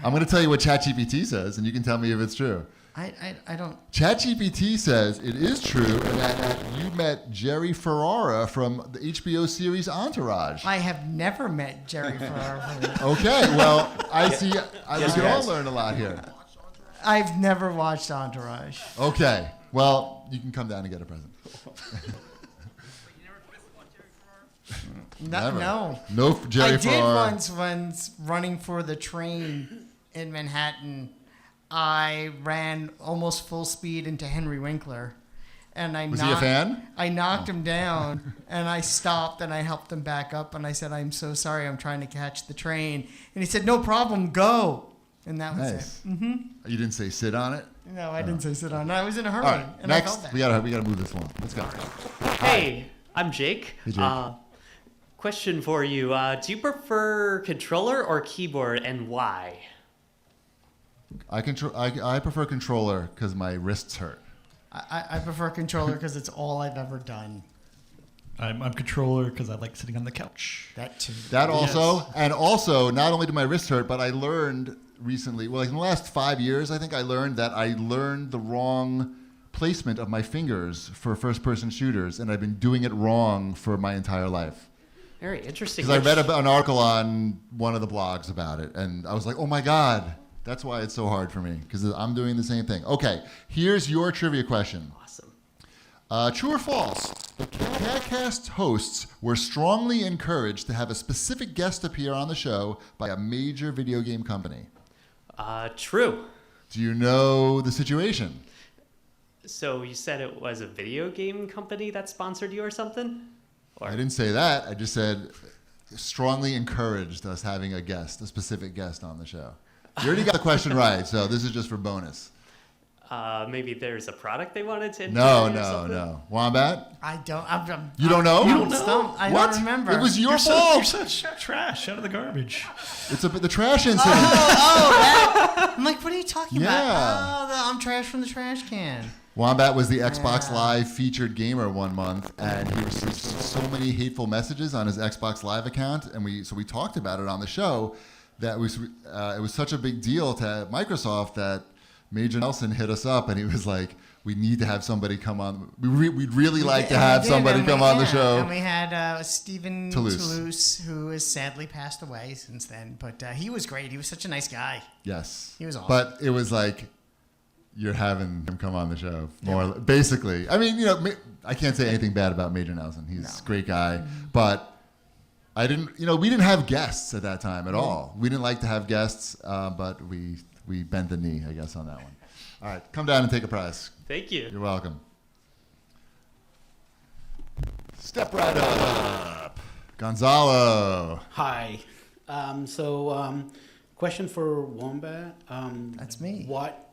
I'm going to tell you what ChatGPT says, and you can tell me if it's true. I don't. ChatGPT says it is true and that you met Jerry Ferrara from the HBO series Entourage. I have never met Jerry Ferrara. Okay, well, I see. We Yes, can he all has. learn a lot here. I've never watched Entourage. Okay, well, you can come down and get a present. No, Never. no. No Jerry I did Ferrara. once running for the train in Manhattan. I ran almost full speed into Henry Winkler, and Was he a fan? I knocked him down, and I stopped and I helped him back up, and I said, "I'm so sorry, I'm trying to catch the train," and he said, "No problem, go," and that was Nice. it. Mm-hmm. You didn't say sit on it? No, I didn't say sit on. I was in a hurry, All right, and I next, felt that. we gotta move this along. Let's go. Hey, I'm Jake. Hey, Jake. Question for you. Do you prefer controller or keyboard, and why? I prefer controller because my wrists hurt. I prefer controller because it's all I've ever done. I'm controller because I like sitting on the couch. That too. That also, and also, not only do my wrists hurt, but I learned recently, well, like in the last 5 years, I think I learned the wrong placement of my fingers for first-person shooters, and I've been doing it wrong for my entire life. Very interesting. Because I read an article on one of the blogs about it, and I was like, oh my God, that's why it's so hard for me, because I'm doing the same thing. Okay, here's your trivia question. Awesome. True or false? The CAGcast hosts were strongly encouraged to have a specific guest appear on the show by a major video game company. True. Do you know the situation? So you said it was a video game company that sponsored you or something? I didn't say that. I just said strongly encouraged us having a specific guest on the show. You already got the question right, so this is just for bonus. Maybe there's a product they wanted to No, introduce or no, something? no. Wombat? I don't. I'm You don't know? You don't know? I What? don't remember. It was your You're fault. such trash out of the garbage. It's the trash incident. I'm like, what are you talking Yeah. about? Oh, I'm trash from the trash can. Wombat was the Xbox Yeah. Live featured gamer one month, and he received so many hateful messages on his Xbox Live account, and we talked about it on the show. That it was such a big deal to Microsoft that Major Nelson hit us up, and he was like, "We need to have somebody come on. We'd really like to have somebody come on the show." And we had Stephen Toulouse. Toulouse, who has sadly passed away since then. But he was great. He was such a nice guy. Yes, He was awesome. But it was like, you're having him come on the show, basically. I mean, I can't say anything bad about Major Nelson. He's a great guy, but we didn't have guests at that time at all. We didn't like to have guests, but we bent the knee, I guess, on that one. All right, come down and take a prize. Thank you. You're welcome. Step right up. Gonzalo. Hi. Question for Wombat. That's me. What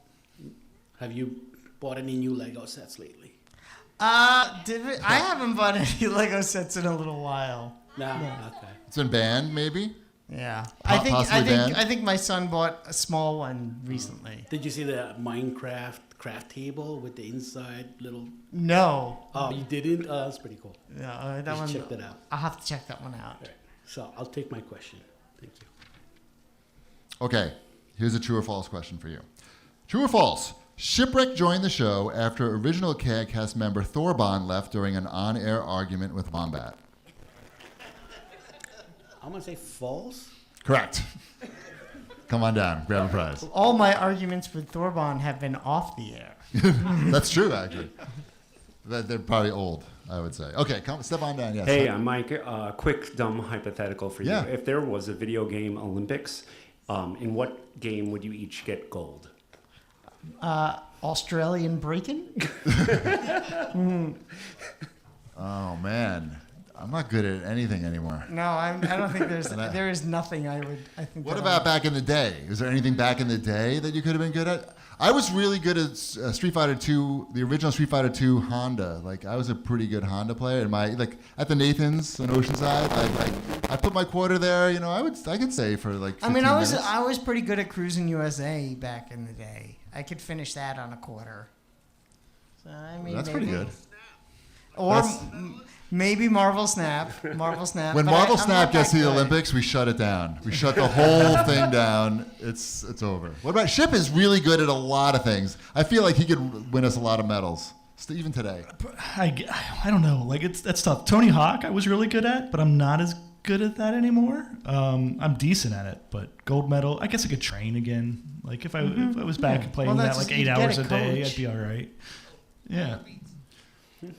have you bought any new Lego sets lately? I haven't bought any Lego sets in a little while. No. Okay. It's been banned, maybe? Yeah, Possibly banned? I think my son bought a small one recently. Did you see the Minecraft craft table with the inside little? No, Oh, you didn't? That's pretty cool. no, You that one. should check that out. I'll have to check that one out. All right. So I'll take my question. Thank you. Okay, here's a true or false question for you. True or false? Shipwreck joined the show after original CAGcast member Thorbon left during an on-air argument with Wombat. I'm gonna say false. Correct. Come on down, grab a prize. All my arguments with Thorban have been off the air. That's true, actually. They're probably old, I would say. Okay, step on down. Yes. Hey, I'm Mike. Quick, dumb hypothetical for you. Yeah. If there was a video game Olympics, in what game would you each get gold? Australian breaking? Oh man, I'm not good at anything anymore. No, I don't think there is nothing I think. What about back in the day? Is there anything back in the day that you could have been good at? I was really good at Street Fighter 2, the original Street Fighter 2 Honda. Like I was a pretty good Honda player. And at the Nathan's in Oceanside, I put my quarter there. You know, I could say for like 15 minutes. I was pretty good at Cruising USA back in the day. I could finish that on a quarter. So I mean, that's pretty good. Or maybe Marvel Snap. When but Marvel I'm Snap not gets that to the good. Olympics, we shut it down. We shut the whole thing down. It's over. What about Ship? Is really good at a lot of things. I feel like he could win us a lot of medals, even today. I don't know. Like that's tough. Tony Hawk, I was really good at, but I'm not as good at that anymore. I'm decent at it, but gold medal. I guess I could train again. Like if I was back and playing that like 8 hours a day, I'd be all right. Yeah.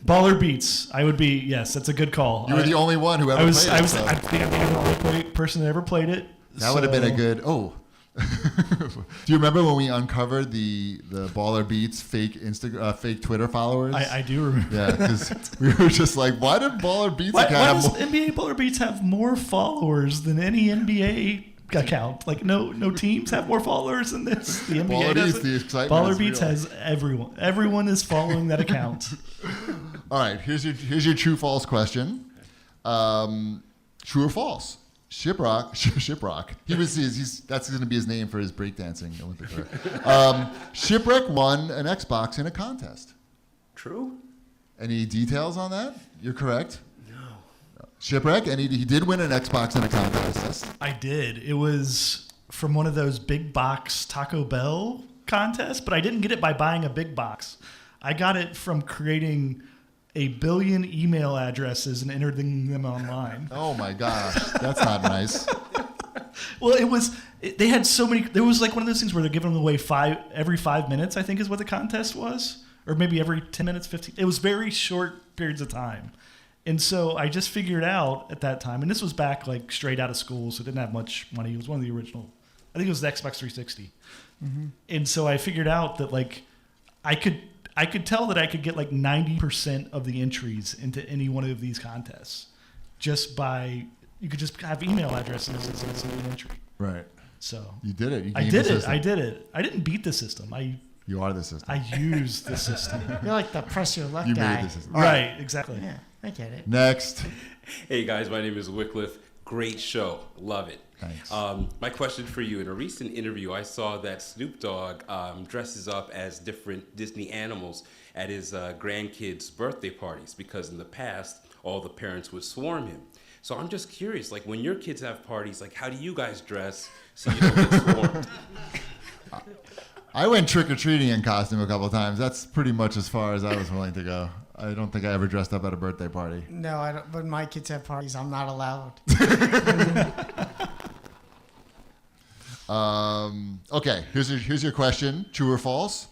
Baller Beats. I would be. Yes, that's a good call. You were the only one who ever played it. I think I'm the only person that ever played it. That would have been a good. Oh, do you remember when we uncovered the Baller Beats fake fake Twitter followers? I do remember. Yeah, because we were just like, why did Baller Beats Why account does NBA Baller Beats have more followers than any NBA account? Like no teams have more followers than this. The NBA Baller does Beats, it. the excitement Baller is Beats real. has everyone. Everyone is following that account. All right, here's your true false question. True or false? Shiprock. That's going to be his name for his breakdancing Olympic career. Shipwreck won an Xbox in a contest. True? Any details on that? You're correct. No. Shipwreck, and he did win an Xbox in a contest. I did. It was from one of those big box Taco Bell contests, but I didn't get it by buying a big box. I got it from creating 1 billion email addresses and entering them online. Oh my gosh, that's not nice. Well, they had so many. There was like one of those things where they're giving them away every 5 minutes, I think is what the contest was. Or maybe every 10 minutes, 15. It was very short periods of time. And so I just figured out at that time, and this was back like straight out of school, so it didn't have much money. It was one of the original, I think it was the Xbox 360. Mm-hmm. And so I figured out that like I could tell that I could get like 90% of the entries into any one of these contests just by, you could just have email addresses as an entry. Right. So you did it. I did it. I didn't beat the system. You are the system. I used the system. You're like the press your luck You guy. made the system. Right, exactly. Yeah, I get it. Next. Hey guys, my name is Wycliffe. Great show. Love it. Thanks. My question for you, in a recent interview, I saw that Snoop Dogg dresses up as different Disney animals at his grandkids' birthday parties because in the past, all the parents would swarm him. So I'm just curious, like when your kids have parties, like how do you guys dress so you don't get swarmed? I went trick-or-treating in costume a couple of times. That's pretty much as far as I was willing to go. I don't think I ever dressed up at a birthday party. No, I don't. When my kids have parties, I'm not allowed. Okay, here's your question. True or false?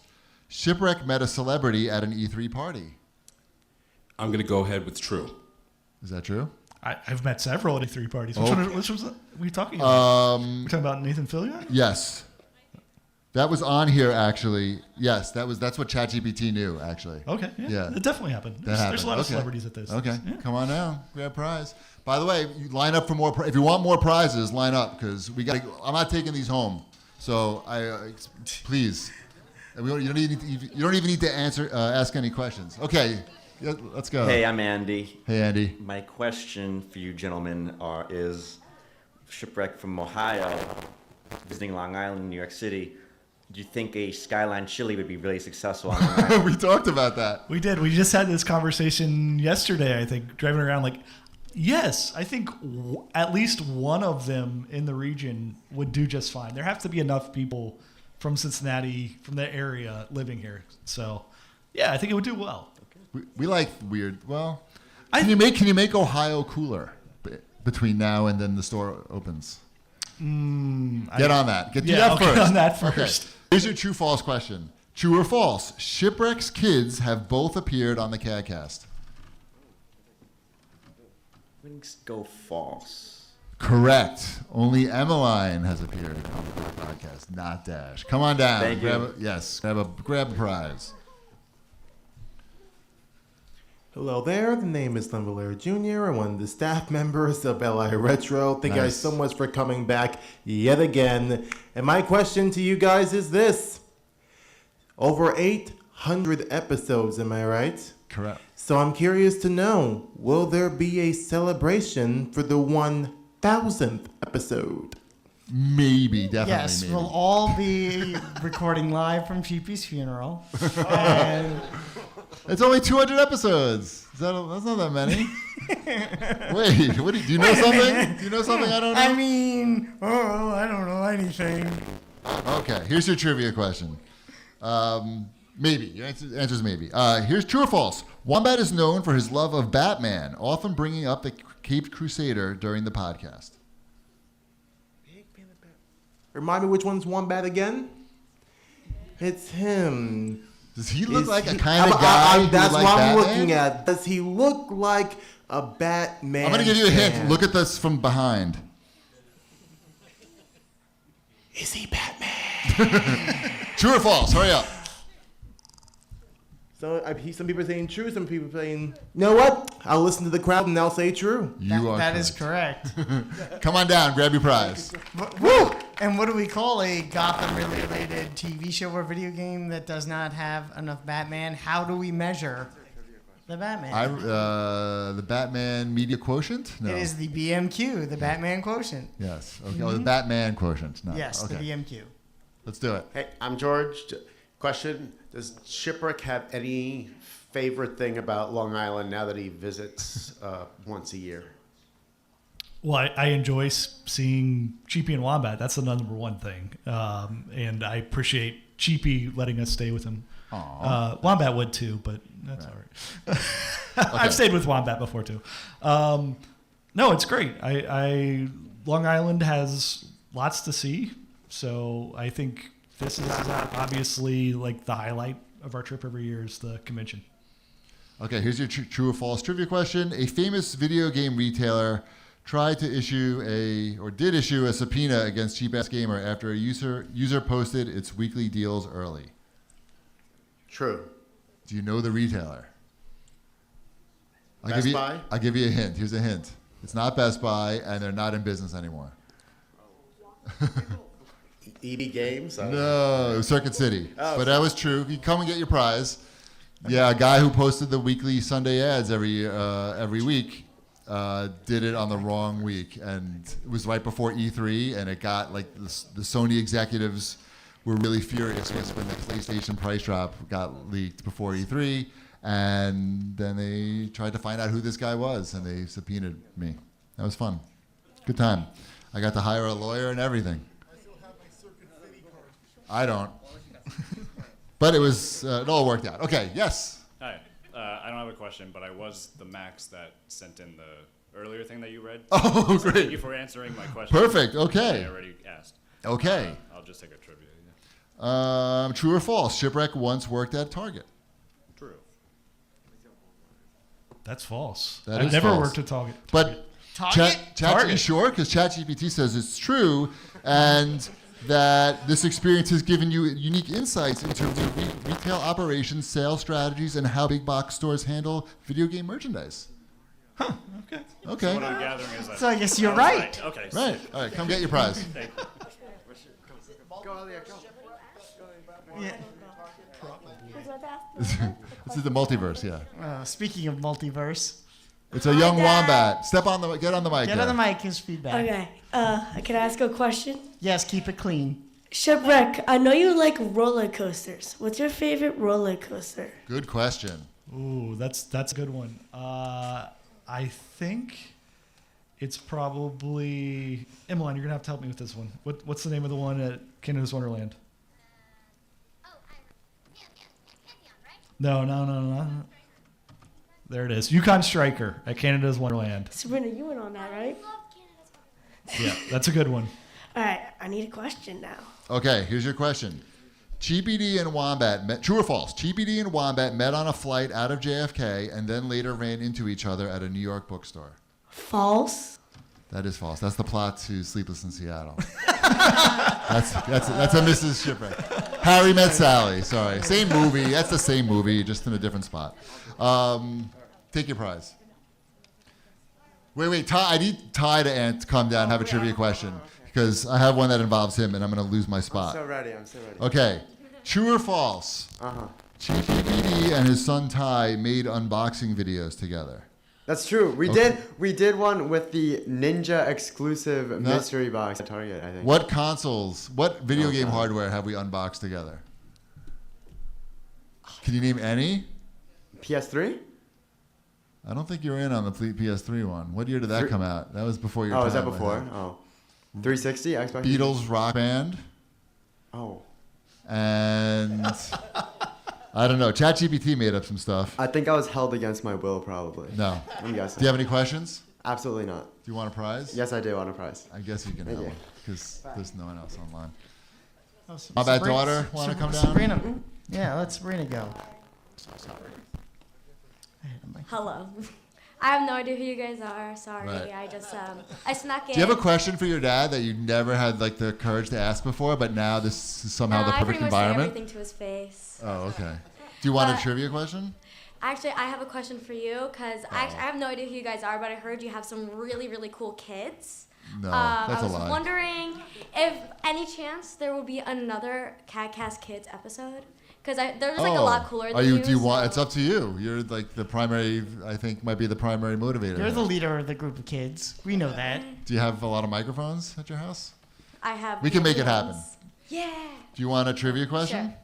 Shipwreck met a celebrity at an E3 party. I'm going to go ahead with true. Is that true? I've met several at E3 parties. Okay. Which was we talking about? We're talking about Nathan Fillion? Yes. That was on here, actually. Yes, that's what ChatGPT knew, actually. Okay, yeah. It definitely happened. There's a lot of celebrities at this. Okay, Yeah. come on now, grab prize. By the way, you line up for more. If you want more prizes, line up because we got. I'm not taking these home, so please. You don't even need to ask any questions. Okay, let's go. Hey, I'm Andy. Hey, Andy. My question for you gentlemen is Shipwreck from Ohio, visiting Long Island, New York City. Do you think a Skyline chili would be really successful on Long Island? We talked about that. We did. We just had this conversation yesterday, I think, driving around like, yes, I think at least one of them in the region would do just fine. There have to be enough people from Cincinnati, from the area, living here. So, yeah, I think it would do well. We like weird. Well, can you make Ohio cooler between now and then the store opens? Get on that. Do that I'll first. get on that first. Okay. Here's your true/false question. True or false? Shipwreck's kids have both appeared on the CAGcast. Let's go false. Correct. Only Emmeline has appeared on the podcast, not Dash. Come on down. Thank you. Grab a prize. Hello there, the name is Thumbler Jr. I'm one of the staff members of LI Retro. Thank you guys so much for coming back yet again. And my question to you guys is this. Over 800 episodes, am I right? Correct. So I'm curious to know, will there be a celebration for the 1000th episode? Maybe, definitely Yes, maybe. we'll all be recording live from Cheapy's funeral. And it's only 200 episodes. That's not that many. Wait, do you know something? Do you know something I don't know? I mean, I don't know anything. Okay, here's your trivia question. Maybe. Your answer's maybe. Here's true or false. Wombat is known for his love of Batman, often bringing up the Caped Crusader during the podcast. Remind me which one's Wombat again? It's him. Does he look like a kind of guy who that's would like what I'm Batman? looking at. Does he look like a Batman? I'm going to give you a hint. fan? Look at this from behind. Is he Batman? True or false? Hurry up. So some people are saying true, some people are saying, you know what? I'll listen to the crowd and they'll say true. That is correct. Come on down, grab your prize. Woo! And what do we call a Gotham-related TV show or video game that does not have enough Batman? How do we measure the Batman? The Batman media quotient? No. It is the BMQ, the Batman quotient. Yes. Okay. Oh, the Batman quotient. No. Yes, okay. the BMQ. Let's do it. Hey, I'm George. Question: does Shipwreck have any favorite thing about Long Island now that he visits once a year? Well, I enjoy seeing Cheapy and Wombat. That's the number one thing. And I appreciate Cheapy letting us stay with him. Wombat would too, but that's all right. I've stayed with Wombat before too. No, it's great. Long Island has lots to see. So I think this is obviously like the highlight of our trip every year is the convention. Okay, here's your true or false trivia question. A famous video game retailer tried to issue a subpoena against Cheap Ass Gamer after a user posted its weekly deals early. True. Do you know the retailer? Best Buy? I'll give you a hint. Here's a hint. It's not Best Buy, and they're not in business anymore. EB Games? No, it was Circuit City. Oh, but that was true. You come and get your prize. Yeah, a guy who posted the weekly Sunday ads every week did it on the wrong week, and it was right before E3, and it got like the Sony executives were really furious when the PlayStation price drop got leaked before E3, and then they tried to find out who this guy was, and they subpoenaed me. That was fun. Good time. I got to hire a lawyer and everything. I don't. But it was, it all worked out. Okay, yes. Hi. I don't have a question, but I was the Max that sent in the earlier thing that you read. Oh, So great. Thank you for answering my question. Perfect, okay. I already asked. Okay. I'll just take a trivia. Yeah. True or false? Shipwreck once worked at Target. True. That's false. That I've is never false. worked at Target. But Target? Chat, you sure? Because ChatGPT says it's true, and that this experience has given you unique insights into retail operations, sales strategies, and how big box stores handle video game merchandise. Huh. Okay. Okay. So what I'm gathering is that. So I guess you're I was right. Okay. Right. All right. Come get your prize. Thank you. Yeah. This is the multiverse. Yeah. Speaking of multiverse. It's a young wombat. Get on the mic. Get on there. the mic, his feedback. Okay. Can I ask a question? Yes, keep it clean. Shipwreck, I know you like roller coasters. What's your favorite roller coaster? Good question. Ooh, that's a good one. I think it's probably Emmeline. You're gonna have to help me with this one. What's the name of the one at Canada's Wonderland? No. There it is. Yukon Striker at Canada's Wonderland. Sabrina, you went on that, right? Yeah, that's a good one. All right, I need a question now. Okay, here's your question. Cheapy and Wombat met, true or false? Cheapy and Wombat met on a flight out of JFK and then later ran into each other at a New York bookstore. False. That is false. That's the plot to Sleepless in Seattle. that's a Mrs. Shipwreck. Harry Met Sally. Sorry, same movie. That's the same movie, just in a different spot. Take your prize. Wait, Ty. I need Ty to come down and have a trivia question because I have one that involves him, and I'm going to lose my spot. I'm so ready. Okay, true or false? Cheapy and his son Ty made unboxing videos together. That's true. We did one with the Ninja exclusive mystery box at Target, I think. What consoles, what video game hardware have we unboxed together? Can you name any? PS3? I don't think you were in on the PS3 one. What year did that come out? That was before your time. Oh, was that before? Oh. 360, Xbox? Beatles Rock Band. Oh. And I don't know. ChatGPT made up some stuff. I think I was held against my will, probably. No. I'm guessing. Do you have any questions? Absolutely not. Do you want a prize? Yes, I do want a prize. I guess you can have Yeah. one because there's no one else online. Oh, My bad daughter want to come down? Sabrina. Yeah, let Sabrina go. So sorry. Hello. I have no idea who you guys are. Sorry. Right. I just I snuck in. Do you have a question for your dad that you never had like the courage to ask before, but now this is somehow the I perfect pretty much environment? say everything to his face. Oh, okay. Do you want a trivia question? Actually, I have a question for you because I have no idea who you guys are, but I heard you have some really, really cool kids. No, that's a lie. I was wondering if any chance there will be another CAGcast Kids episode. Because there's like a lot cooler than you. Do you want? It's up to you. You're like the primary. I think might be the primary motivator. You're the leader of the group of kids. We know that. Do you have a lot of microphones at your house? I have. We can make it happen. Yeah. Do you want a trivia question?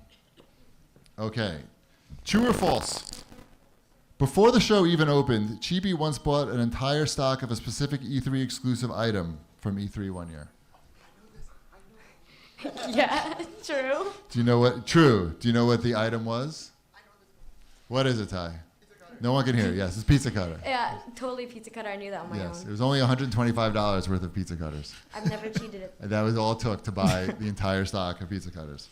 Sure. Okay. True or false? Before the show even opened, Cheapy once bought an entire stock of a specific E3 exclusive item from E3 one year. Yeah, true. Do you know what? True. Do you know what the item was? What is it, Ty? No one can hear. Yes, it's pizza cutter. Yeah, totally pizza cutter. I knew that on my Yes, own. it was only $125 worth of pizza cutters. I've never cheated it. And that was all it took to buy the entire stock of pizza cutters.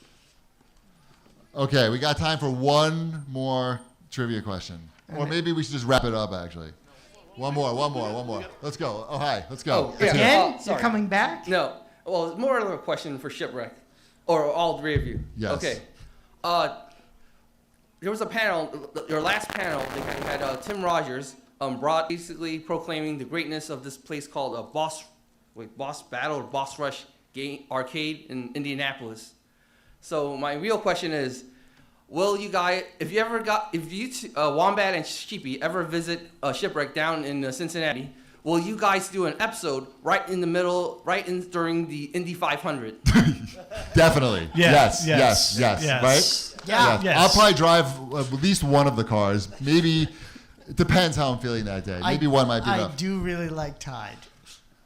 Okay, we got time for one more trivia question. Or maybe we should just wrap it up, actually. One more. Let's go. Oh, hi. Let's go. Oh, yeah. Again? Sorry. You're coming back? No. Well, it's more of a question for Shipwreck. Or all three of you. Yes. Okay. There was a panel, your last panel, they had Tim Rogers basically proclaiming the greatness of this place called Boss Rush game arcade in Indianapolis. So my real question is, will you guys, if you Wombat and Sheepy ever visit Shipwreck down in Cincinnati, will you guys do an episode right in the middle, during the Indy 500? Definitely. Yes. Right? Yeah. Yes. I'll probably drive at least one of the cars. Maybe, it depends how I'm feeling that day. Maybe one might be enough. I do really like Tide.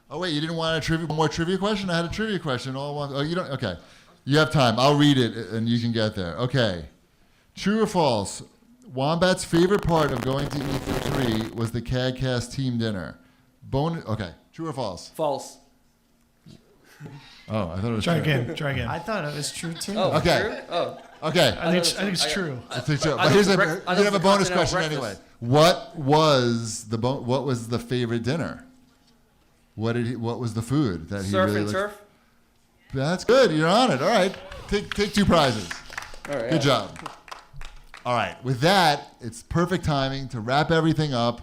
Oh, wait, you didn't want one more trivia question? I had a trivia question. Oh, you don't? Okay. You have time. I'll read it and you can get there. Okay. True or false? Wombat's favorite part of going to E3 was the CAGcast team dinner. Okay. True or false? False. Oh, I thought it was Try true. again. I thought it was true too. Oh, Okay. true? Oh. Okay. I think it's true. I think so. But here's you have a bonus question anyway. What was the favorite dinner? What was the food that he Surf really and liked? turf? That's good. You're on it. All right. Take 2 prizes. All right. Good job. All right. With that, it's perfect timing to wrap everything up.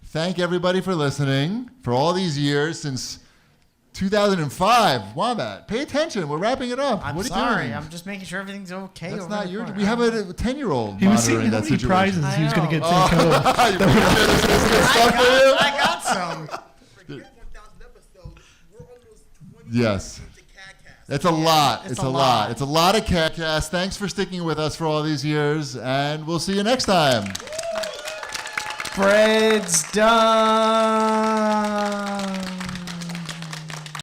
Thank everybody for listening for all these years since 2005. Wombat, pay attention. We're wrapping it up. I'm what are sorry. you doing? I'm just making sure everything's okay. That's over not the your. corner. We have a 10-year-old He was monitoring seeing how that many situation. prizes he was going to get I sent know. home. I got some. Yes. It's a lot. It's a lot. It's a lot of CAGcast. Thanks for sticking with us for all these years, and we'll see you next time. Bread's done.